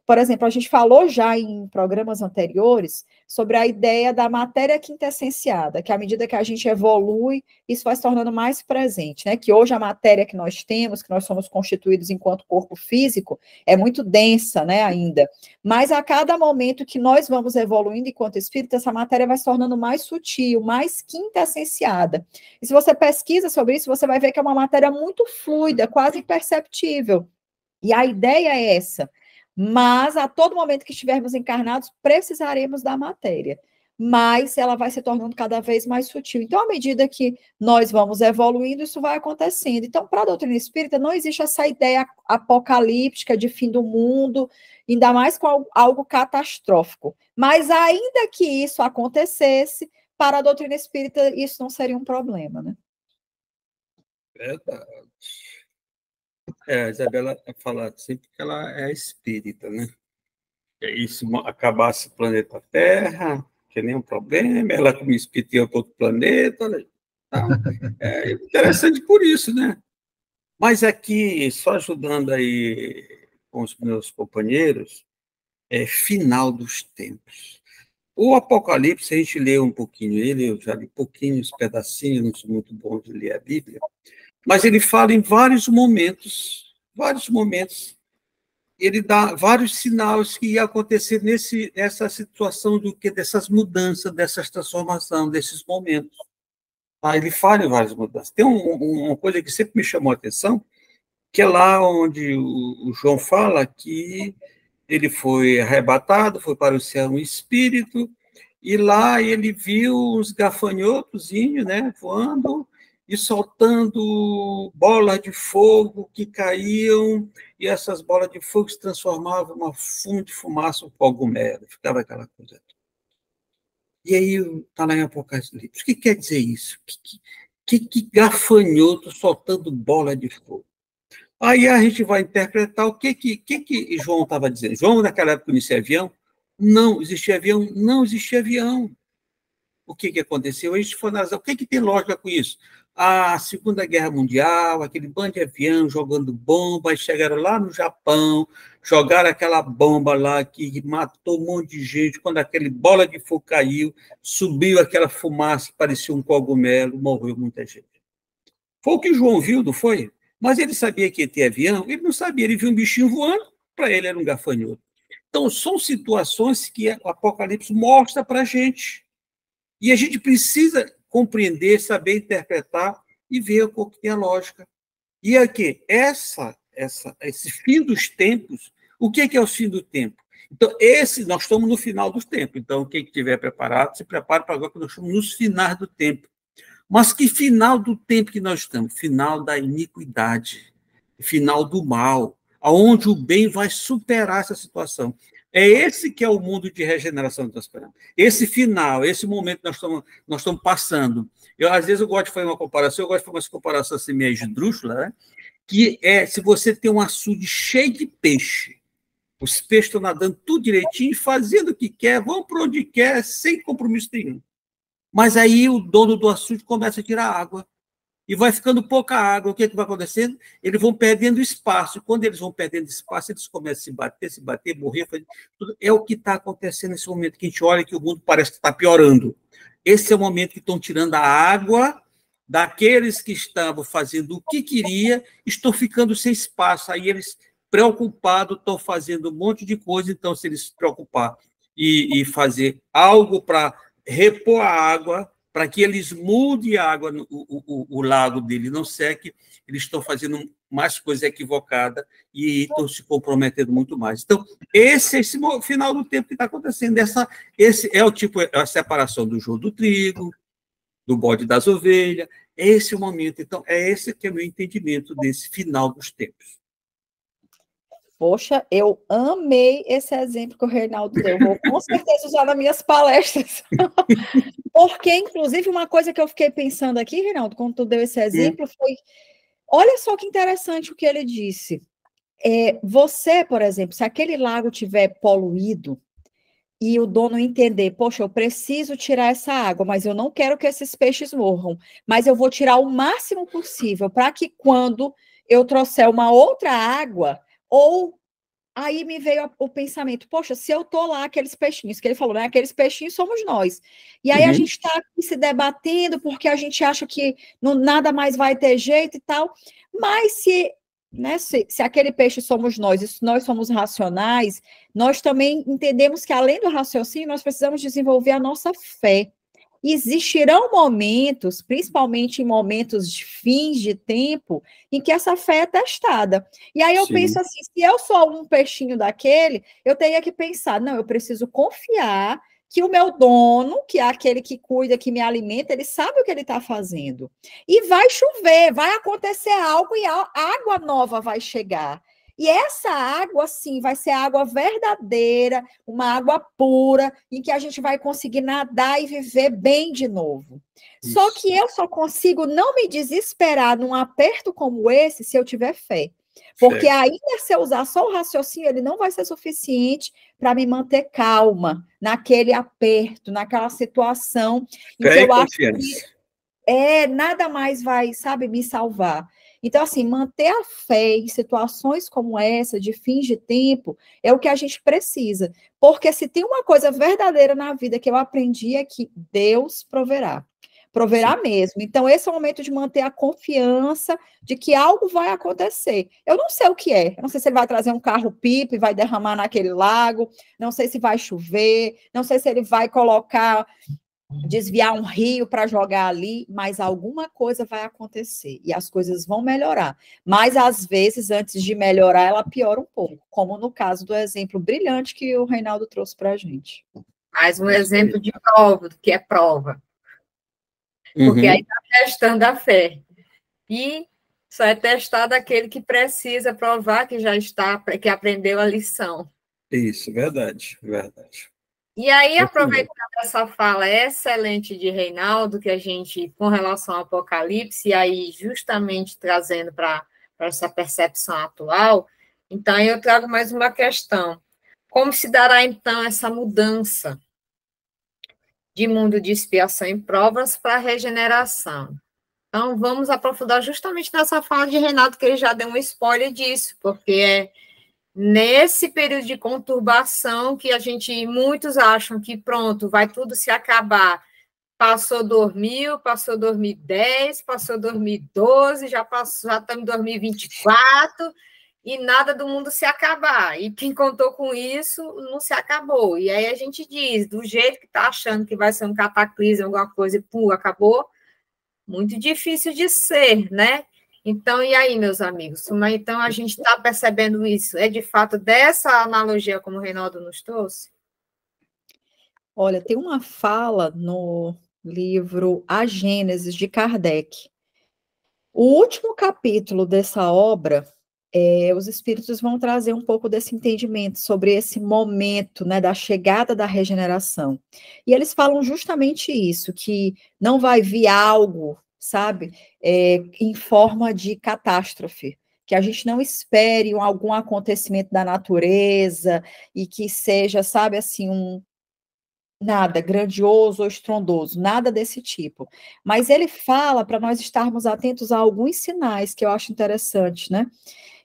por exemplo, a gente falou já em programas anteriores sobre a ideia da matéria quintessenciada, que à medida que a gente evolui, isso vai se tornando mais presente, né? Que hoje a matéria que nós temos, que nós somos constituídos enquanto corpo físico, é muito densa, né, ainda. Mas a cada momento que nós vamos evoluindo enquanto espírito, essa matéria vai se tornando mais sutil, mais quintessenciada. E se você pesquisa sobre isso, você vai ver que é uma matéria muito fluida, quase imperceptível. E a ideia é essa. Mas, a todo momento que estivermos encarnados, precisaremos da matéria. Mas ela vai se tornando cada vez mais sutil. Então, à medida que nós vamos evoluindo, isso vai acontecendo. Então, para a doutrina espírita, não existe essa ideia apocalíptica de fim do mundo, ainda mais com algo catastrófico. Mas, ainda que isso acontecesse, para a doutrina espírita, isso não seria um problema, né? Verdade. A Isabela fala sempre que ela é espírita, né? E se acabasse o planeta Terra, que nenhum problema, ela como espírita ia para outro planeta. Né? Então, é interessante por isso, né? Mas aqui, só ajudando aí com os meus companheiros, é final dos tempos. O Apocalipse, a gente lê um pouquinho ele, eu já li pouquinhos, pedacinhos, não sou muito bom de ler a Bíblia, mas ele fala em vários momentos, ele dá vários sinais que ia acontecer nessa situação dessas mudanças, dessas transformações, desses momentos. Ele fala em várias mudanças. Tem uma coisa que sempre me chamou a atenção, que é lá onde o João fala que ele foi arrebatado, foi para o céu um espírito, e lá ele viu uns gafanhotozinhos, né, voando, e soltando bolas de fogo que caíam, e essas bolas de fogo se transformavam em uma fonte de fumaça, um cogumelo, ficava aquela coisa. E aí está lá em Apocalipse. O que quer dizer isso? Que gafanhoto soltando bola de fogo? Aí a gente vai interpretar o que João estava dizendo. João, naquela época, conhecia avião? Não existia avião. Não existia avião. O que aconteceu? A gente foi analisar. O que tem lógica com isso? A Segunda Guerra Mundial, aquele bando de avião jogando bomba, aí chegaram lá no Japão, jogaram aquela bomba lá que matou um monte de gente. Quando aquele bola de fogo caiu, subiu aquela fumaça que parecia um cogumelo, morreu muita gente. Foi o que João viu, não foi? Mas ele sabia que ia ter avião? Ele não sabia, ele viu um bichinho voando, para ele era um gafanhoto. Então, são situações que o Apocalipse mostra para a gente. E a gente precisa compreender, saber interpretar e ver o que tem a lógica. E aqui, esse fim dos tempos, o que é o fim do tempo? Então, nós estamos no final dos tempos. Então, quem estiver preparado, se prepare para agora, que nós estamos nos finais do tempo. Mas que final do tempo que nós estamos? Final da iniquidade, final do mal, aonde o bem vai superar essa situação. É esse que é o mundo de regeneração que nós esperamos. Esse final, esse momento que nós estamos passando. Às vezes eu gosto de fazer uma comparação, uma comparação assim meio esdrúxula, né? Que é se você tem um açude cheio de peixe, os peixes estão nadando tudo direitinho, fazendo o que quer, vão para onde quer, sem compromisso nenhum. Mas aí o dono do açude começa a tirar água. E vai ficando pouca água. O que vai acontecendo? Eles vão perdendo espaço. E quando eles vão perdendo espaço, eles começam a se bater, morrer. Tudo. É o que está acontecendo nesse momento, que a gente olha que o mundo parece que está piorando. Esse é o momento que estão tirando a água daqueles que estavam fazendo o que queria, estão ficando sem espaço. Aí eles, preocupados, estão fazendo um monte de coisa. Então, se eles se preocupar e fazer algo para repor a água, para que eles mudem a água, o lago dele não seque, eles estão fazendo mais coisa equivocada e estão se comprometendo muito mais. Então, esse final do tempo que está acontecendo. Esse é a separação do joio do trigo, do bode das ovelhas. Esse é o momento. Então, esse que é o meu entendimento desse final dos tempos. Poxa, eu amei esse exemplo que o Reinaldo deu. Vou com certeza usar nas minhas palestras. Porque, inclusive, uma coisa que eu fiquei pensando aqui, Reinaldo, quando tu deu esse exemplo, foi... olha só que interessante o que ele disse. Você, por exemplo, se aquele lago tiver poluído e o dono entender, poxa, eu preciso tirar essa água, mas eu não quero que esses peixes morram, mas eu vou tirar o máximo possível para que quando eu trouxer uma outra água, ou aí me veio o pensamento, poxa, se eu tô lá, aqueles peixinhos, que ele falou, né? Aqueles peixinhos somos nós. E aí a gente está aqui se debatendo porque a gente acha que nada mais vai ter jeito e tal, mas se aquele peixe somos nós, e se nós somos racionais, nós também entendemos que, além do raciocínio, nós precisamos desenvolver a nossa fé. Existirão momentos, principalmente em momentos de fins de tempo, em que essa fé é testada. E aí eu penso assim, se eu sou um peixinho daquele, eu teria que pensar, não, eu preciso confiar que o meu dono, que é aquele que cuida, que me alimenta, ele sabe o que ele está fazendo. E vai chover, vai acontecer algo e a água nova vai chegar. E essa água, sim, vai ser água verdadeira, uma água pura, em que a gente vai conseguir nadar e viver bem de novo. Isso. Só que eu só consigo não me desesperar num aperto como esse se eu tiver fé. Porque ainda se eu usar só o raciocínio, ele não vai ser suficiente para me manter calma naquele aperto, naquela situação em que eu acho que nada mais vai, sabe, me salvar. Então, assim, manter a fé em situações como essa, de fins de tempo, é o que a gente precisa. Porque se tem uma coisa verdadeira na vida que eu aprendi é que Deus proverá. Proverá mesmo. Então, esse é o momento de manter a confiança de que algo vai acontecer. Eu não sei o que é. Eu não sei se ele vai trazer um carro-pipa e vai derramar naquele lago. Não sei se vai chover. Não sei se ele vai desviar um rio para jogar ali, mas alguma coisa vai acontecer e as coisas vão melhorar. Mas, às vezes, antes de melhorar, ela piora um pouco, como no caso do exemplo brilhante que o Reinaldo trouxe para a gente. Mais um exemplo de prova, do que é prova. Porque aí está testando a fé. E só é testado aquele que precisa provar que já está, que aprendeu a lição. Isso, verdade, verdade. E aí, aproveitando essa fala excelente de Reinaldo, que a gente, com relação ao Apocalipse, e aí justamente trazendo para essa percepção atual, então eu trago mais uma questão. Como se dará, então, essa mudança de mundo de expiação e provas para a regeneração? Então, vamos aprofundar justamente nessa fala de Reinaldo, que ele já deu um spoiler disso, porque é nesse período de conturbação que muitos acham que pronto, vai tudo se acabar. Passou 2000, passou 2010, passou 2012, já estamos em 2024 e nada do mundo se acabar. E quem contou com isso não se acabou. E aí a gente diz, do jeito que está achando que vai ser um cataclismo, alguma coisa, e pum, acabou, muito difícil de ser, né? Então, e aí, meus amigos? Então, a gente está percebendo isso? É de fato dessa analogia como o Reinaldo nos trouxe? Olha, tem uma fala no livro A Gênesis, de Kardec. O último capítulo dessa obra, os espíritos vão trazer um pouco desse entendimento sobre esse momento, né, da chegada da regeneração. E eles falam justamente isso, que não vai vir algo, sabe, em forma de catástrofe, que a gente não espere algum acontecimento da natureza e que seja, sabe, assim, nada grandioso ou estrondoso, nada desse tipo. Mas ele fala para nós estarmos atentos a alguns sinais que eu acho interessante, né?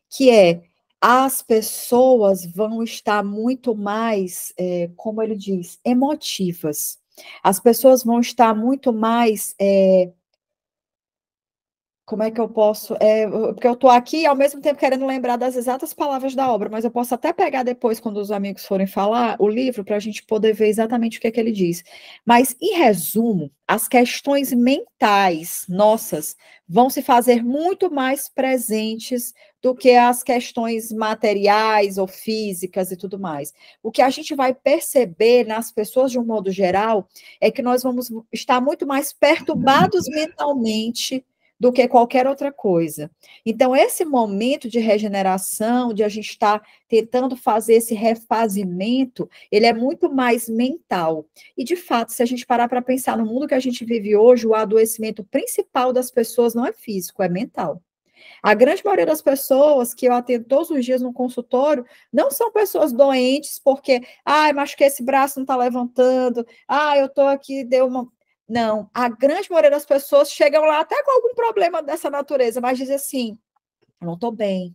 Que as pessoas vão estar muito mais, como ele diz, emotivas. As pessoas vão estar muito mais... como é que eu posso... porque eu estou aqui, ao mesmo tempo, querendo lembrar das exatas palavras da obra, mas eu posso até pegar depois, quando os amigos forem falar, o livro, para a gente poder ver exatamente o que é que ele diz. Mas, em resumo, as questões mentais nossas vão se fazer muito mais presentes do que as questões materiais ou físicas e tudo mais. O que a gente vai perceber nas pessoas, de um modo geral, é que nós vamos estar muito mais perturbados mentalmente do que qualquer outra coisa. Então, esse momento de regeneração, de a gente estar tentando fazer esse refazimento, ele é muito mais mental. E, de fato, se a gente parar para pensar no mundo que a gente vive hoje, o adoecimento principal das pessoas não é físico, é mental. A grande maioria das pessoas que eu atendo todos os dias no consultório não são pessoas doentes porque, machuquei esse braço, não está levantando, eu estou aqui, deu uma... Não, a grande maioria das pessoas chegam lá até com algum problema dessa natureza, mas dizem assim, eu não estou bem,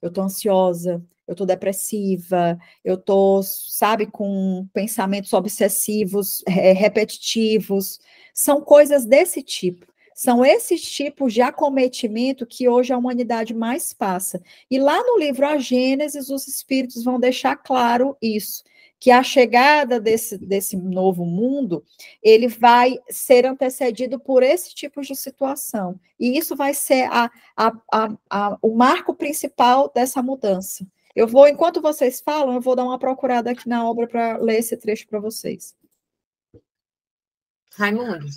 eu estou ansiosa, eu estou depressiva, eu estou, sabe, com pensamentos obsessivos, repetitivos, são coisas desse tipo. São esses tipos de acometimento que hoje a humanidade mais passa. E lá no livro A Gênesis, os espíritos vão deixar claro isso, que a chegada desse novo mundo, ele vai ser antecedido por esse tipo de situação. E isso vai ser o marco principal dessa mudança. Enquanto vocês falam, eu vou dar uma procurada aqui na obra para ler esse trecho para vocês. Raimundo.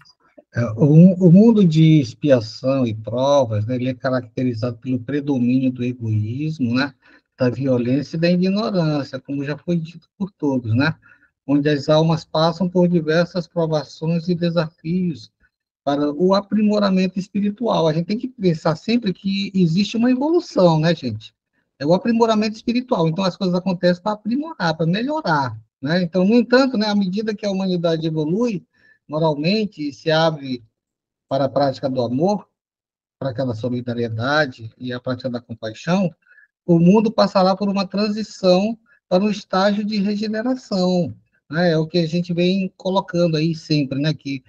O mundo de expiação e provas, né, ele é caracterizado pelo predomínio do egoísmo, né, da violência e da ignorância, como já foi dito por todos, né, onde as almas passam por diversas provações e desafios para o aprimoramento espiritual. A gente tem que pensar sempre que existe uma evolução, né, gente? É o aprimoramento espiritual. Então, as coisas acontecem para aprimorar, para melhorar, né? Então, no entanto, né, à medida que a humanidade evolui moralmente e se abre para a prática do amor, para aquela solidariedade e a prática da compaixão, o mundo passará por uma transição para um estágio de regeneração, né? É o que a gente vem colocando aí sempre, né? Que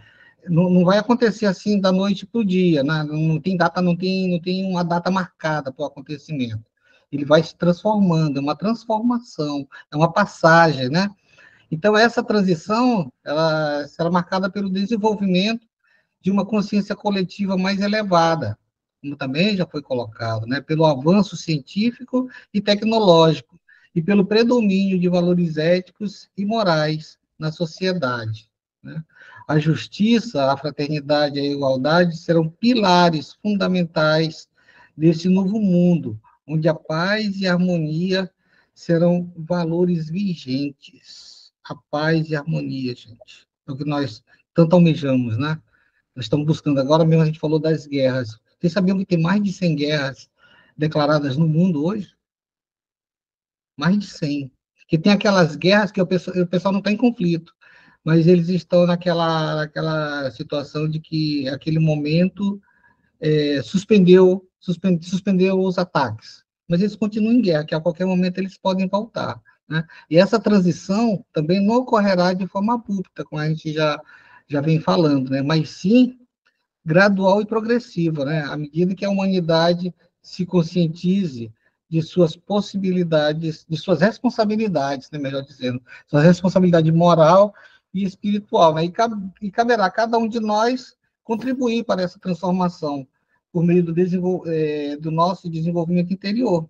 não vai acontecer assim da noite para o dia, né? Não tem data, não tem uma data marcada para o acontecimento. Ele vai se transformando, é uma transformação, é uma passagem, né? Então, essa transição, ela será marcada pelo desenvolvimento de uma consciência coletiva mais elevada, como também já foi colocado, né? Pelo avanço científico e tecnológico, e pelo predomínio de valores éticos e morais na sociedade, né? A justiça, a fraternidade e a igualdade serão pilares fundamentais desse novo mundo, onde a paz e a harmonia serão valores vigentes. A paz e a harmonia, gente. É o que nós tanto almejamos, né? Nós estamos buscando. Agora mesmo a gente falou das guerras. Vocês sabiam que tem mais de 100 guerras declaradas no mundo hoje? Mais de 100. Que tem aquelas guerras que o pessoal não está em conflito, mas eles estão naquela situação de que, aquele momento, suspendeu os ataques. Mas eles continuam em guerra, que a qualquer momento eles podem voltar, né? E essa transição também não ocorrerá de forma abrupta, como a gente já vem falando, né? Mas sim gradual e progressiva, né? À medida que a humanidade se conscientize de suas possibilidades, de suas responsabilidades, né? Melhor dizendo, sua responsabilidade moral e espiritual, né? E caberá a cada um de nós contribuir para essa transformação por meio do nosso desenvolvimento interior,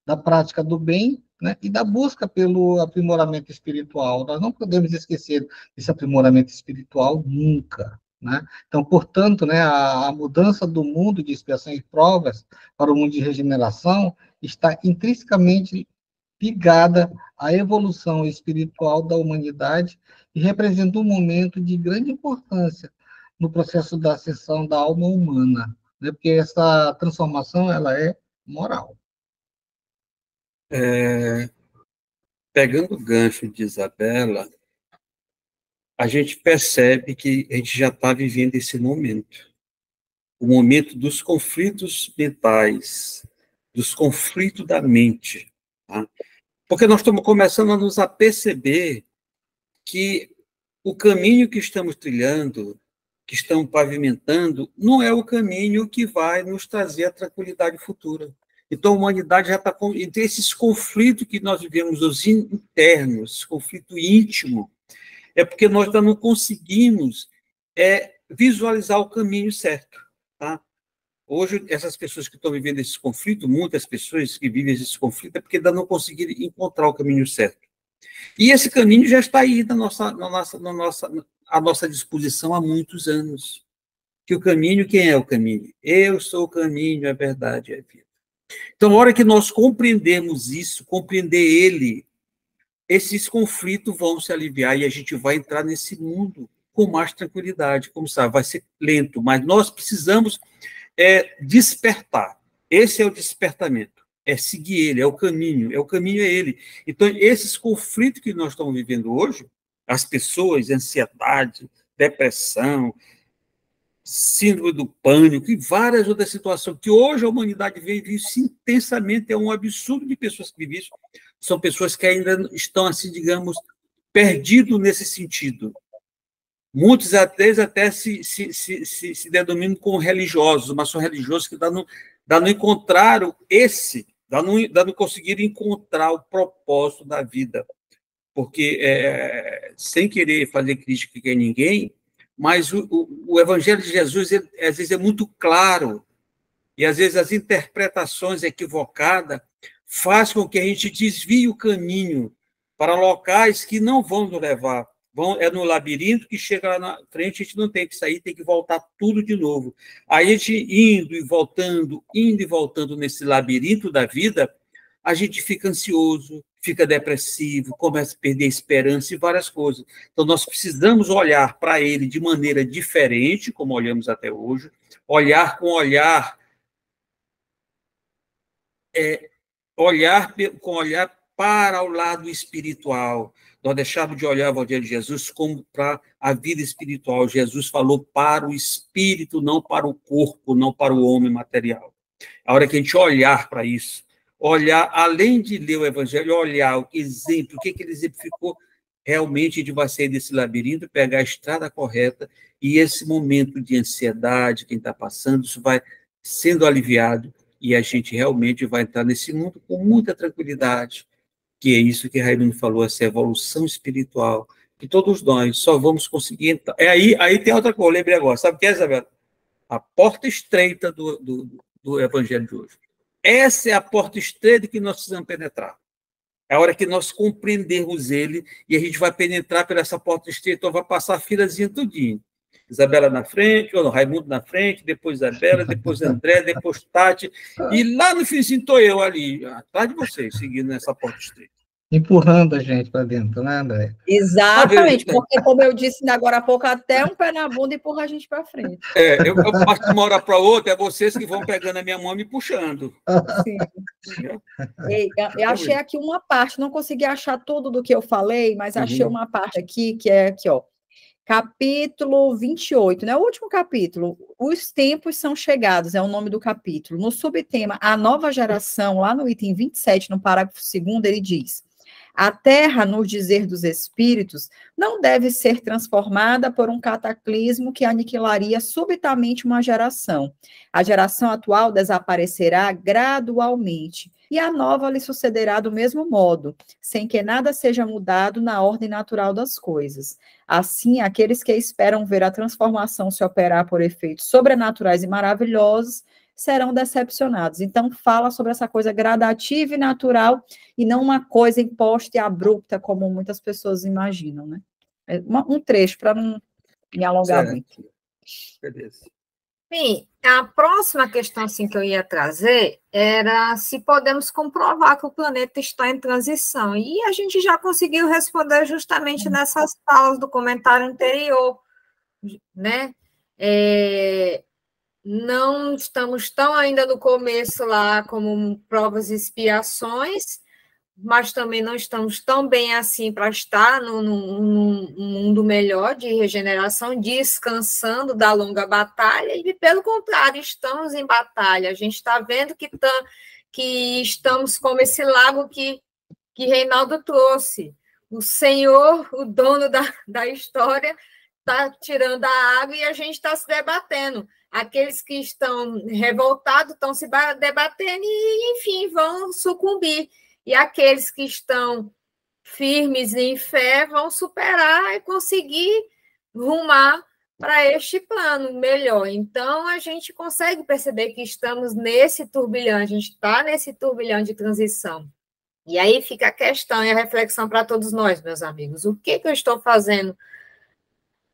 da prática do bem, né, e da busca pelo aprimoramento espiritual. Nós não podemos esquecer desse aprimoramento espiritual nunca, né? Então, portanto, né, a mudança do mundo de expiação e provas para o mundo de regeneração está intrinsecamente ligada à evolução espiritual da humanidade e representa um momento de grande importância no processo da ascensão da alma humana, né? Porque essa transformação ela é moral. Pegando o gancho de Isabela, a gente percebe que a gente já está vivendo esse momento. O momento dos conflitos mentais, dos conflitos da mente. Tá? Porque nós estamos começando a nos aperceber que o caminho que estamos trilhando, que estamos pavimentando, não é o caminho que vai nos trazer a tranquilidade futura. Então, a humanidade já está com esses conflitos que nós vivemos, os internos, conflito íntimo, é porque nós ainda não conseguimos visualizar o caminho certo. Tá? Hoje, essas pessoas que estão vivendo esse conflito, muitas pessoas que vivem esse conflito, é porque ainda não conseguiram encontrar o caminho certo. E esse caminho já está aí à nossa disposição há muitos anos. Que o caminho, quem é o caminho? Eu sou o caminho, a verdade e a vida. Então, a hora que nós compreendemos isso, compreender ele, esses conflitos vão se aliviar e a gente vai entrar nesse mundo com mais tranquilidade. Como sabe, vai ser lento, mas nós precisamos despertar. Esse é o despertamento, é seguir ele, é o caminho é ele. Então, esses conflitos que nós estamos vivendo hoje, as pessoas, ansiedade, depressão, síndrome do pânico e várias outras situações que hoje a humanidade vive isso intensamente, é um absurdo de pessoas que vivem isso, são pessoas que ainda estão, assim, digamos, perdidos nesse sentido. Muitos até se denominam como religiosos, mas são religiosos que não encontraram não conseguiram encontrar o propósito da vida. Porque, sem querer fazer crítica a ninguém, mas o Evangelho de Jesus, às vezes, é muito claro, e, às vezes, as interpretações equivocadas fazem com que a gente desvie o caminho para locais que não vão nos levar. É no labirinto que chega lá na frente, a gente não tem que sair, tem que voltar tudo de novo. Aí a gente indo e voltando nesse labirinto da vida, a gente fica ansioso, fica depressivo, começa a perder a esperança e várias coisas. Então, nós precisamos olhar para ele de maneira diferente, como olhamos até hoje, olhar com olhar para o lado espiritual. Nós deixamos de olhar o Evangelho de Jesus como para a vida espiritual. Jesus falou para o espírito, não para o corpo, não para o homem material. A hora que a gente olhar para isso, olhar, além de ler o Evangelho, olhar o exemplo, o que ele exemplificou, realmente a gente vai sair desse labirinto, pegar a estrada correta, e esse momento de ansiedade, quem está passando, isso vai sendo aliviado, e a gente realmente vai entrar nesse mundo com muita tranquilidade, que é isso que Raimundo falou, essa evolução espiritual, que todos nós só vamos conseguir entrar. Aí tem outra coisa, eu lembrei agora, sabe o que é, Isabela? A porta estreita do Evangelho de hoje. Essa é a porta estreita que nós precisamos penetrar. É a hora que nós compreendermos ele, e a gente vai penetrar por essa porta estreita, então vai passar a filazinha tudinho. Isabela na frente, ou Raimundo na frente, depois Isabela, depois André, depois Tati, e lá no finzinho estou eu ali, atrás de vocês, seguindo nessa porta estreita. Empurrando a gente para dentro, né, André? Exatamente, porque, como eu disse agora há pouco, até um pé na bunda empurra a gente para frente. Eu passo de uma hora para outra, é vocês que vão pegando a minha mão e me puxando. Sim. Eu achei aqui uma parte, não consegui achar tudo do que eu falei, mas achei uma parte aqui, que é aqui, ó. Capítulo 28, né? O último capítulo, Os Tempos São Chegados, é o nome do capítulo. No subtema A Nova Geração, lá no item 27, no parágrafo 2º, ele diz: a Terra, no dizer dos Espíritos, não deve ser transformada por um cataclismo que aniquilaria subitamente uma geração. A geração atual desaparecerá gradualmente, e a nova lhe sucederá do mesmo modo, sem que nada seja mudado na ordem natural das coisas. Assim, aqueles que esperam ver a transformação se operar por efeitos sobrenaturais e maravilhosos serão decepcionados. Então, fala sobre essa coisa gradativa e natural, e não uma coisa imposta e abrupta, como muitas pessoas imaginam, né? Um trecho, para não me alongar muito. Beleza. Bem, a próxima questão assim, que eu ia trazer era se podemos comprovar que o planeta está em transição. E a gente já conseguiu responder justamente nessas falas do comentário anterior, né? Não estamos tão ainda no começo lá como provas e expiações, mas também não estamos tão bem assim para estar num mundo melhor de regeneração, descansando da longa batalha, e pelo contrário, estamos em batalha. A gente está vendo que estamos como esse lago que Reinaldo trouxe. O Senhor, o dono da história, está tirando a água e a gente está se debatendo. Aqueles que estão revoltados estão se debatendo e, enfim, vão sucumbir. E aqueles que estão firmes em fé vão superar e conseguir rumar para este plano melhor. Então, a gente consegue perceber que estamos nesse turbilhão, a gente está nesse turbilhão de transição. E aí fica a questão e a reflexão para todos nós, meus amigos. O que eu estou fazendo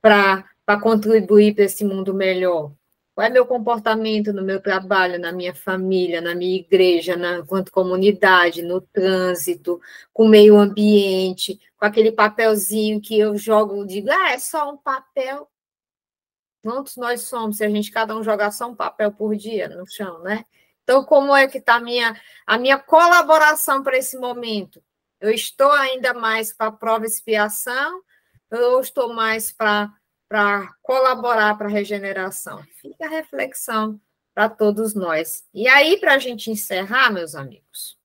para contribuir para esse mundo melhor? Qual é meu comportamento no meu trabalho, na minha família, na minha igreja, enquanto comunidade, no trânsito, com o meio ambiente, com aquele papelzinho que eu jogo, digo, é só um papel. Quantos nós somos se a gente cada um jogar só um papel por dia no chão, né? Então, como é que está a minha colaboração para esse momento? Eu estou ainda mais para prova e expiação, ou estou mais para colaborar para a regeneração? Fica a reflexão para todos nós. E aí, para a gente encerrar, meus amigos,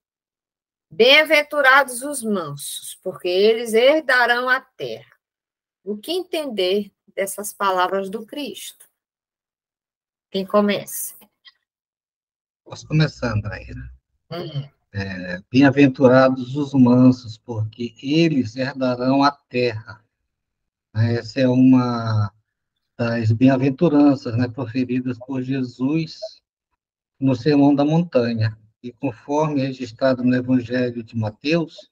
bem-aventurados os mansos, porque eles herdarão a terra. O que entender dessas palavras do Cristo? Quem começa? Posso começar, Andréia? Bem-aventurados os mansos, porque eles herdarão a terra. Essa é uma das bem-aventuranças, né, proferidas por Jesus no Sermão da Montanha. E conforme registrado no Evangelho de Mateus,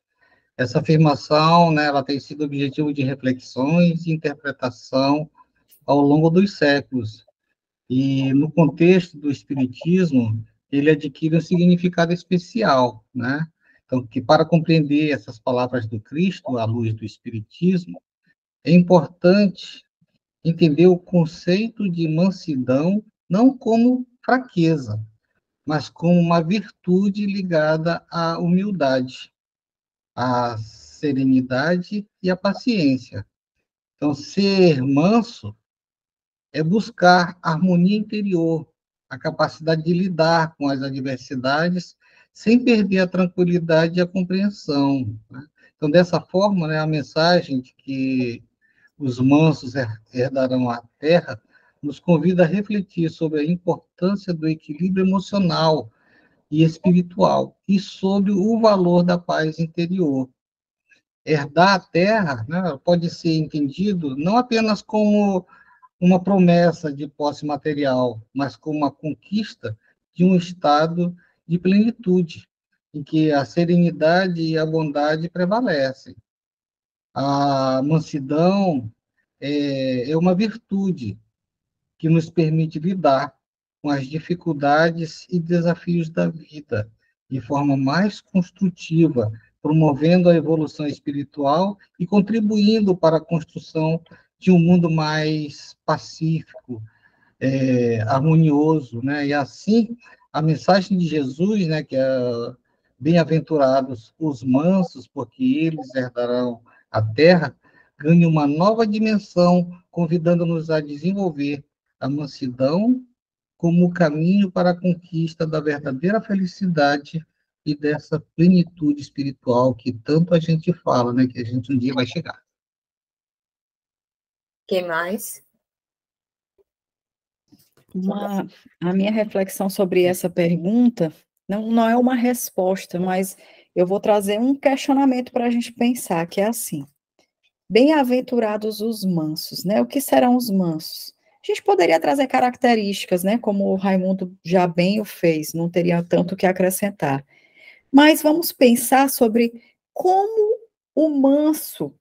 essa afirmação, né, ela tem sido objetivo de reflexões e interpretação ao longo dos séculos. E no contexto do Espiritismo, ele adquire um significado especial, né? Então, que para compreender essas palavras do Cristo à luz do Espiritismo, é importante entender o conceito de mansidão não como fraqueza, mas como uma virtude ligada à humildade, à serenidade e à paciência. Então, ser manso é buscar harmonia interior, a capacidade de lidar com as adversidades sem perder a tranquilidade e a compreensão, né? Então, dessa forma, né, a mensagem de que os mansos herdarão a terra nos convida a refletir sobre a importância do equilíbrio emocional e espiritual e sobre o valor da paz interior. Herdar a terra, né, pode ser entendido não apenas como uma promessa de posse material, mas como uma conquista de um estado de plenitude, em que a serenidade e a bondade prevalecem. A mansidão é uma virtude que nos permite lidar com as dificuldades e desafios da vida de forma mais construtiva, promovendo a evolução espiritual e contribuindo para a construção de um mundo mais pacífico, harmonioso, né? E assim, a mensagem de Jesus, né, que é bem-aventurados os mansos, porque eles herdarão a terra, ganha uma nova dimensão, convidando-nos a desenvolver a mansidão como o caminho para a conquista da verdadeira felicidade e dessa plenitude espiritual que tanto a gente fala, né, que a gente um dia vai chegar. Quem mais? A minha reflexão sobre essa pergunta não é uma resposta, mas eu vou trazer um questionamento para a gente pensar, que é assim: bem-aventurados os mansos, né? O que serão os mansos? A gente poderia trazer características, né? Como o Raimundo já bem o fez, não teria tanto o que acrescentar. Mas vamos pensar sobre como o manso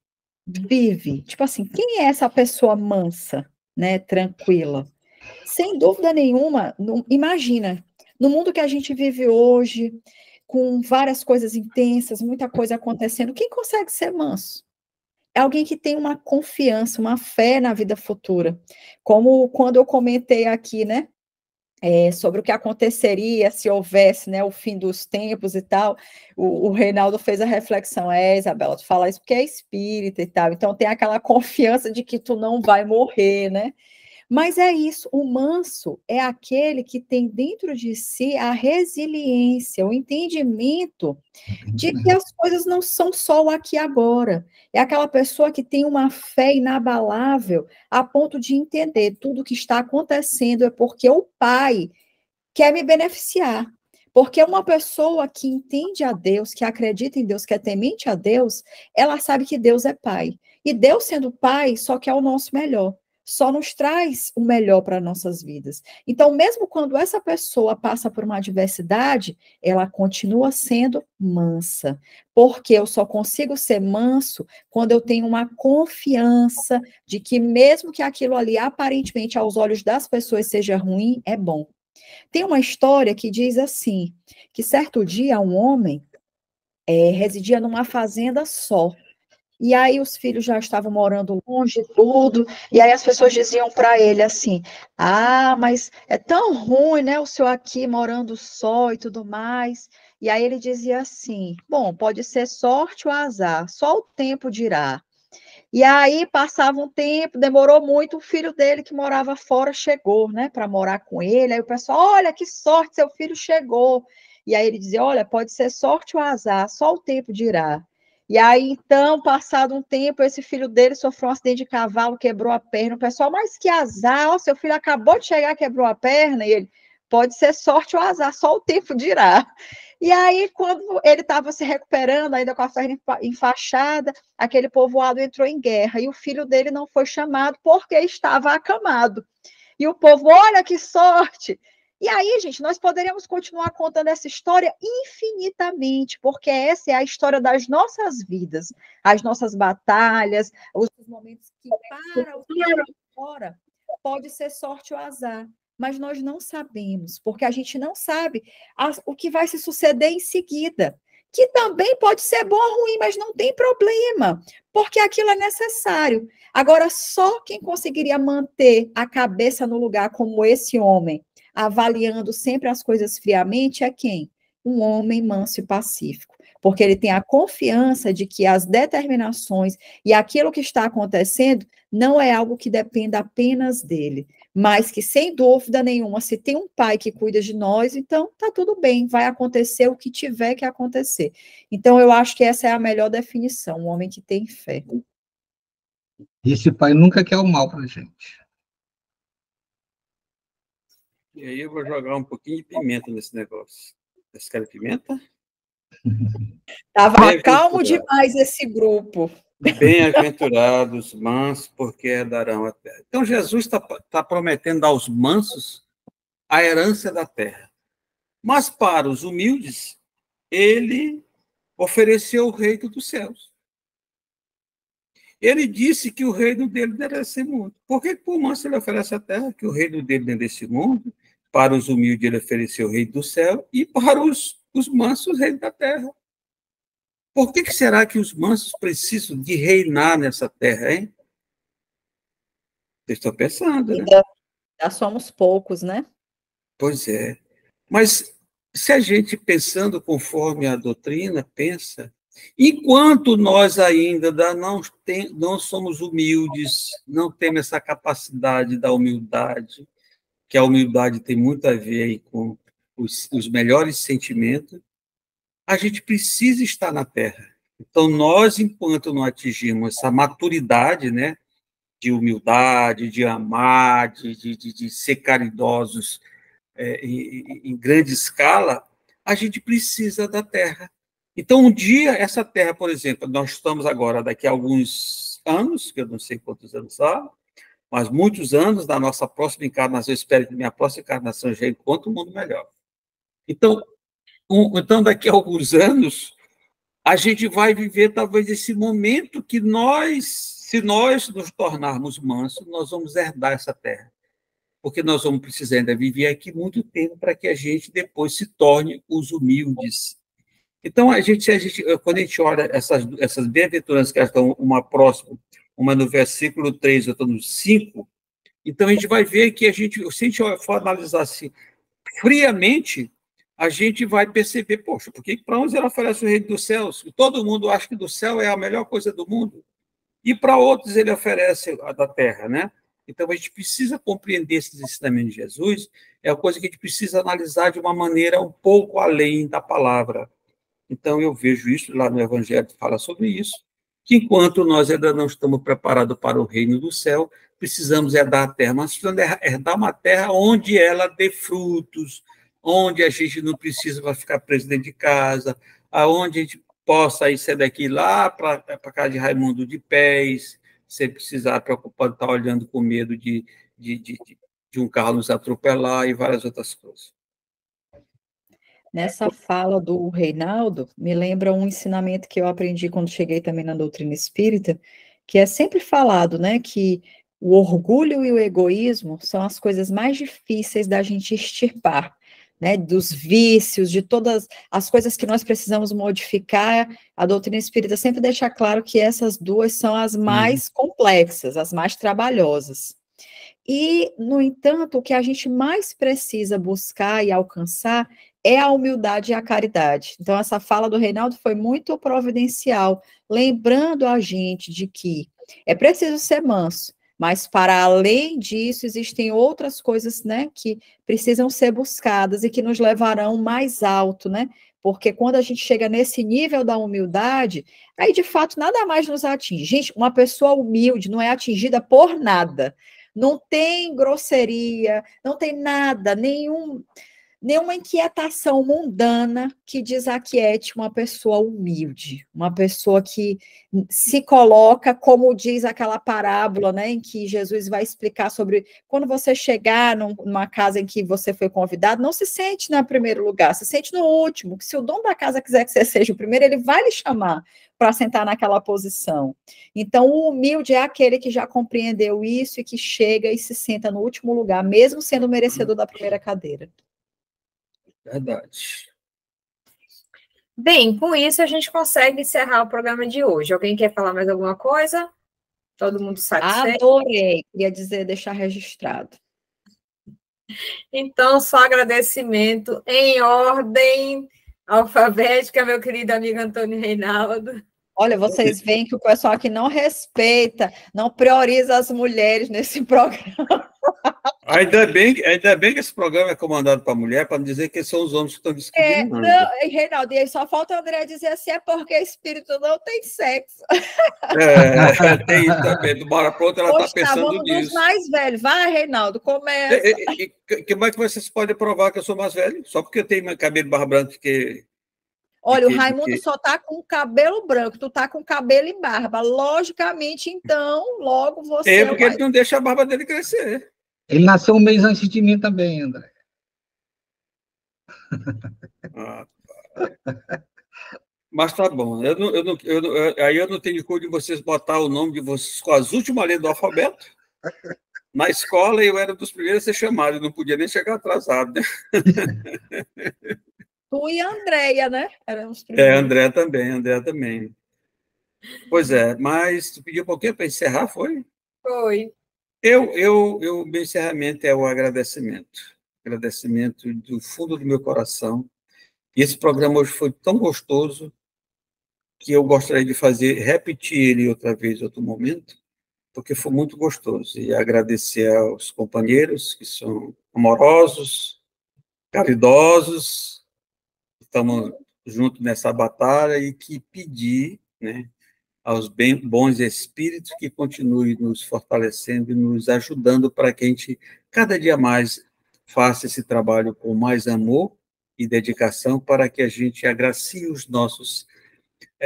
vive. Tipo assim, quem é essa pessoa mansa, né? Tranquila? Sem dúvida nenhuma, imagina, no mundo que a gente vive hoje, com várias coisas intensas, muita coisa acontecendo, quem consegue ser manso? É alguém que tem uma confiança, uma fé na vida futura. Como quando eu comentei aqui, né, sobre o que aconteceria se houvesse, né, o fim dos tempos e tal, o Reinaldo fez a reflexão, Isabela, tu fala isso porque é espírita e tal, então tem aquela confiança de que tu não vai morrer, né? Mas é isso, o manso é aquele que tem dentro de si a resiliência, o entendimento de que as coisas não são só o aqui e agora. É aquela pessoa que tem uma fé inabalável a ponto de entender tudo o que está acontecendo é porque o Pai quer me beneficiar. Porque uma pessoa que entende a Deus, que acredita em Deus, que é temente a Deus, ela sabe que Deus é Pai. E Deus sendo Pai, só quer o nosso melhor. Só nos traz o melhor para nossas vidas. Então, mesmo quando essa pessoa passa por uma adversidade, ela continua sendo mansa. Porque eu só consigo ser manso quando eu tenho uma confiança de que mesmo que aquilo ali aparentemente aos olhos das pessoas seja ruim, é bom. Tem uma história que diz assim, que certo dia um homem residia numa fazenda só. E aí os filhos já estavam morando longe de tudo, e aí as pessoas diziam para ele assim: ah, mas é tão ruim, né, o senhor aqui morando só e tudo mais. E aí ele dizia assim: bom, pode ser sorte ou azar, só o tempo dirá. E aí passava um tempo, demorou muito, o filho dele que morava fora chegou, né, para morar com ele. Aí o pessoal: olha que sorte, seu filho chegou. E aí ele dizia: olha, pode ser sorte ou azar, só o tempo dirá. E aí, então, passado um tempo, esse filho dele sofreu um acidente de cavalo, quebrou a perna. O pessoal: mas que azar, ó, seu filho acabou de chegar, quebrou a perna. E ele: pode ser sorte ou azar, só o tempo dirá. E aí, quando ele estava se recuperando, ainda com a perna enfaixada, aquele povoado entrou em guerra, e o filho dele não foi chamado porque estava acamado. E o povo: olha que sorte! E aí, gente, nós poderíamos continuar contando essa história infinitamente, porque essa é a história das nossas vidas, as nossas batalhas, os momentos que para o fora pode ser sorte ou azar, mas nós não sabemos, porque a gente não sabe o que vai se suceder em seguida, que também pode ser bom ou ruim, mas não tem problema, porque aquilo é necessário. Agora, só quem conseguiria manter a cabeça no lugar como esse homem, avaliando sempre as coisas friamente, é quem? Um homem manso e pacífico, porque ele tem a confiança de que as determinações e aquilo que está acontecendo não é algo que dependa apenas dele, mas que, sem dúvida nenhuma, se tem um pai que cuida de nós, então tá tudo bem, vai acontecer o que tiver que acontecer. Então, eu acho que essa é a melhor definição, um homem que tem fé. E esse pai nunca quer o mal para a gente. E aí eu vou jogar um pouquinho de pimenta nesse negócio. Vocês querem pimenta? Estava calmo demais esse grupo. Bem-aventurados mansos, porque herdarão a terra. Então, Jesus está prometendo aos mansos a herança da terra. Mas para os humildes, ele ofereceu o reino dos céus. Ele disse que o reino dele não era desse mundo. Por que por manso ele oferece a terra? Que o reino dele não é desse mundo. Para os humildes, ele ofereceu o reino do céu. E para os mansos, o reino da terra. Por que será que os mansos precisam de reinar nessa terra, hein? Vocês estão pensando, né? Já somos poucos, né? Pois é. Mas se a gente, pensando conforme a doutrina pensa, enquanto nós ainda não somos humildes, não temos essa capacidade da humildade, que a humildade tem muito a ver aí com os melhores sentimentos, a gente precisa estar na terra. Então, nós, enquanto não atingimos essa maturidade, né, de humildade, de amar, de ser caridosos em grande escala, a gente precisa da terra. Então, um dia, essa terra, por exemplo, nós estamos agora, daqui a alguns anos, que eu não sei quantos anos são, mas muitos anos, na nossa próxima encarnação, eu espero que minha próxima encarnação já encontre um mundo melhor. Então, daqui a alguns anos, a gente vai viver talvez esse momento que se nós nos tornarmos mansos, nós vamos herdar essa terra. Porque nós vamos precisar ainda viver aqui muito tempo para que a gente depois se torne os humildes. Então, quando a gente olha essas bem-aventuranças que estão uma próxima, uma no versículo 3, outra no 5, então a gente vai ver que se a gente for analisar assim, friamente, a gente vai perceber, poxa, por que para uns ele oferece o reino dos céus? Todo mundo acha que do céu é a melhor coisa do mundo. E para outros ele oferece a da terra, né? Então a gente precisa compreender esses ensinamentos de Jesus, é uma coisa que a gente precisa analisar de uma maneira um pouco além da palavra. Então eu vejo isso lá no Evangelho, que fala sobre isso, que enquanto nós ainda não estamos preparados para o reino do céu, precisamos herdar a terra, mas precisamos herdar uma terra onde ela dê frutos, onde a gente não precisa ficar preso dentro de casa, aonde a gente possa ir sair daqui lá para a casa de Raimundo de pés, sem precisar preocupado estar olhando com medo de um carro nos atropelar e várias outras coisas. Nessa fala do Reinaldo, me lembra um ensinamento que eu aprendi quando cheguei também na doutrina espírita, que é sempre falado, né, que o orgulho e o egoísmo são as coisas mais difíceis da gente extirpar, né, dos vícios, de todas as coisas que nós precisamos modificar, a doutrina espírita sempre deixa claro que essas duas são as mais complexas, as mais trabalhosas. E, no entanto, o que a gente mais precisa buscar e alcançar é a humildade e a caridade. Então, essa fala do Reinaldo foi muito providencial, lembrando a gente de que é preciso ser manso, mas, para além disso, existem outras coisas, né, que precisam ser buscadas e que nos levarão mais alto, né? Porque quando a gente chega nesse nível da humildade, aí, de fato, nada mais nos atinge. Gente, uma pessoa humilde não é atingida por nada. Não tem grosseria, não tem nada, nenhuma inquietação mundana que desaquiete uma pessoa humilde, uma pessoa que se coloca, como diz aquela parábola, né, em que Jesus vai explicar sobre quando você chegar numa casa em que você foi convidado, não se sente no primeiro lugar, se sente no último, que se o dono da casa quiser que você seja o primeiro, ele vai lhe chamar para sentar naquela posição. Então, o humilde é aquele que já compreendeu isso e que chega e se senta no último lugar, mesmo sendo merecedor da primeira cadeira. Verdade. Bem, com isso a gente consegue encerrar o programa de hoje. Alguém quer falar mais alguma coisa? Todo mundo satisfeito? Adorei, queria dizer, deixar registrado. Então, só agradecimento em ordem alfabética, meu querido amigo Antônio Reinaldo. Olha, vocês veem que o pessoal aqui não respeita, não prioriza as mulheres nesse programa. Ainda bem que esse programa é comandado para mulher, para não dizer que são os homens que estão discriminando. Não, Reinaldo, e aí só falta o André dizer assim, é porque espírito não tem sexo. Tem isso também. De uma hora para outra ela está pensando vamos nisso. dos mais velhos. Vai, Reinaldo, começa. Como é que vocês podem provar que eu sou mais velho? Só porque eu tenho meu cabelo barra branco que... Olha, o Raimundo só está com cabelo branco, tu tá com cabelo e barba. Logicamente, então, logo você... porque ele não deixa a barba dele crescer. Ele nasceu um mês antes de mim também, André. Mas tá bom. Aí eu não tenho cor de vocês botar o nome de vocês com as últimas letras do alfabeto. Na escola eu era dos primeiros a ser chamado, não podia nem chegar atrasado, né? Tu e a Andréia, né? Eram os primeiros. André também. Pois é, mas tu pediu um pouquinho para encerrar, foi? Foi. Meu encerramento é o agradecimento. Agradecimento do fundo do meu coração. E esse programa hoje foi tão gostoso que eu gostaria de repetir ele outra vez, outro momento, porque foi muito gostoso. E agradecer aos companheiros que são amorosos, caridosos, estamos juntos nessa batalha e que pedir, né, aos bons espíritos que continuem nos fortalecendo e nos ajudando para que a gente, cada dia mais, faça esse trabalho com mais amor e dedicação para que a gente agracie os nossos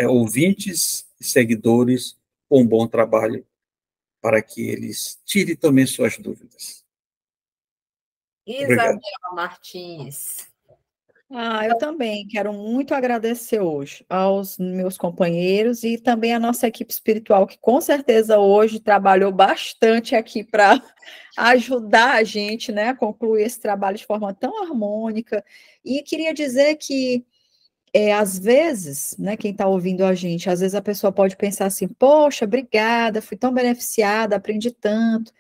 ouvintes e seguidores com um bom trabalho, para que eles tirem também suas dúvidas. Isabela Martins. Eu também quero muito agradecer hoje aos meus companheiros e também à nossa equipe espiritual, que com certeza hoje trabalhou bastante aqui para ajudar a gente, né, a concluir esse trabalho de forma tão harmônica. E queria dizer que, às vezes, né, quem está ouvindo a gente, às vezes a pessoa pode pensar assim, poxa, obrigada, fui tão beneficiada, aprendi tanto,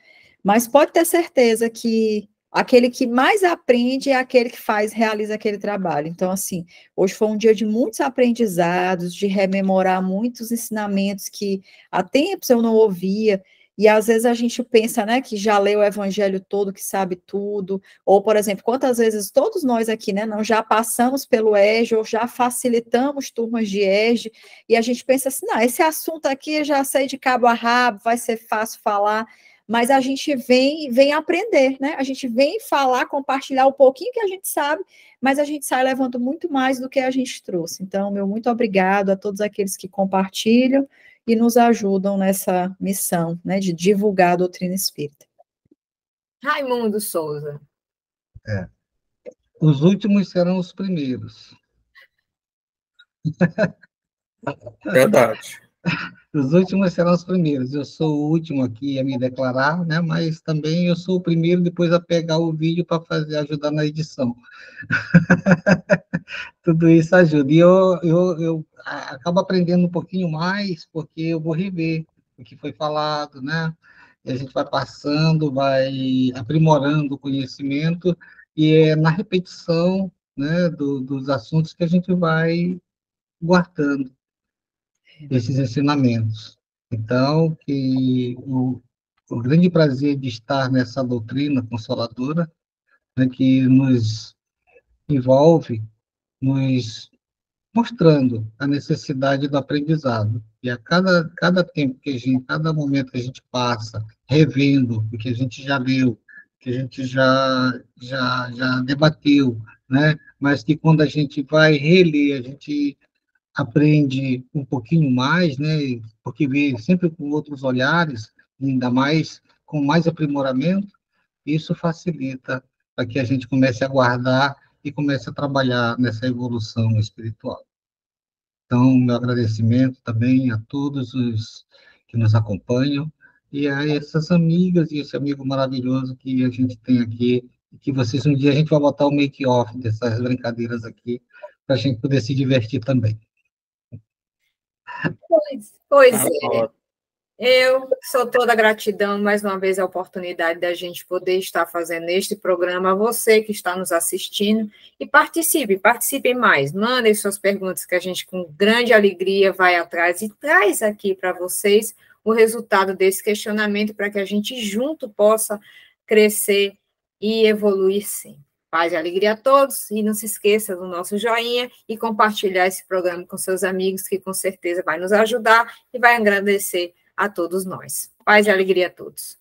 mas pode ter certeza que aquele que mais aprende é aquele que realiza aquele trabalho. Então, assim, hoje foi um dia de muitos aprendizados, de rememorar muitos ensinamentos que há tempos eu não ouvia, e às vezes a gente pensa, né, que já leu o evangelho todo, que sabe tudo, ou, por exemplo, quantas vezes todos nós aqui, né, não já passamos pelo EJA, ou já facilitamos turmas de EJA, e a gente pensa assim, não, esse assunto aqui eu já sei de cabo a rabo, vai ser fácil falar, mas a gente vem aprender, né? A gente vem falar, compartilhar um pouquinho que a gente sabe, mas a gente sai levando muito mais do que a gente trouxe. Então, meu muito obrigado a todos aqueles que compartilham e nos ajudam nessa missão, né, de divulgar a doutrina espírita. Raimundo Souza. Os últimos serão os primeiros. Verdade. Os últimos serão os primeiros. Eu sou o último aqui a me declarar, né? Mas também eu sou o primeiro depois a pegar o vídeo para fazer, ajudar na edição. Tudo isso ajuda. E eu acabo aprendendo um pouquinho mais, porque eu vou rever o que foi falado, né? E a gente vai passando, vai aprimorando o conhecimento, e é na repetição, né, dos assuntos que a gente vai guardando esses ensinamentos. Então, que o grande prazer de estar nessa doutrina consoladora, né, que nos envolve, nos mostrando a necessidade do aprendizado. E a cada tempo que a gente, cada momento que a gente passa revendo o que a gente já leu, que a gente já debateu, né? Mas que quando a gente vai reler, a gente aprende um pouquinho mais, né? Porque vê sempre com outros olhares, ainda mais com mais aprimoramento, isso facilita para que a gente comece a guardar e comece a trabalhar nessa evolução espiritual. Então, meu agradecimento também a todos os que nos acompanham e a essas amigas e esse amigo maravilhoso que a gente tem aqui, e que vocês um dia a gente vai botar o make-off dessas brincadeiras aqui, para a gente poder se divertir também. Pois é. Eu sou toda gratidão, mais uma vez, a oportunidade da gente poder estar fazendo este programa. Você que está nos assistindo, e participem mais. Mandem suas perguntas, que a gente, com grande alegria, vai atrás e traz aqui para vocês o resultado desse questionamento, para que a gente junto possa crescer e evoluir sim. Paz e alegria a todos, e não se esqueça do nosso joinha e compartilhar esse programa com seus amigos, que com certeza vai nos ajudar e vai agradecer a todos nós. Paz e alegria a todos.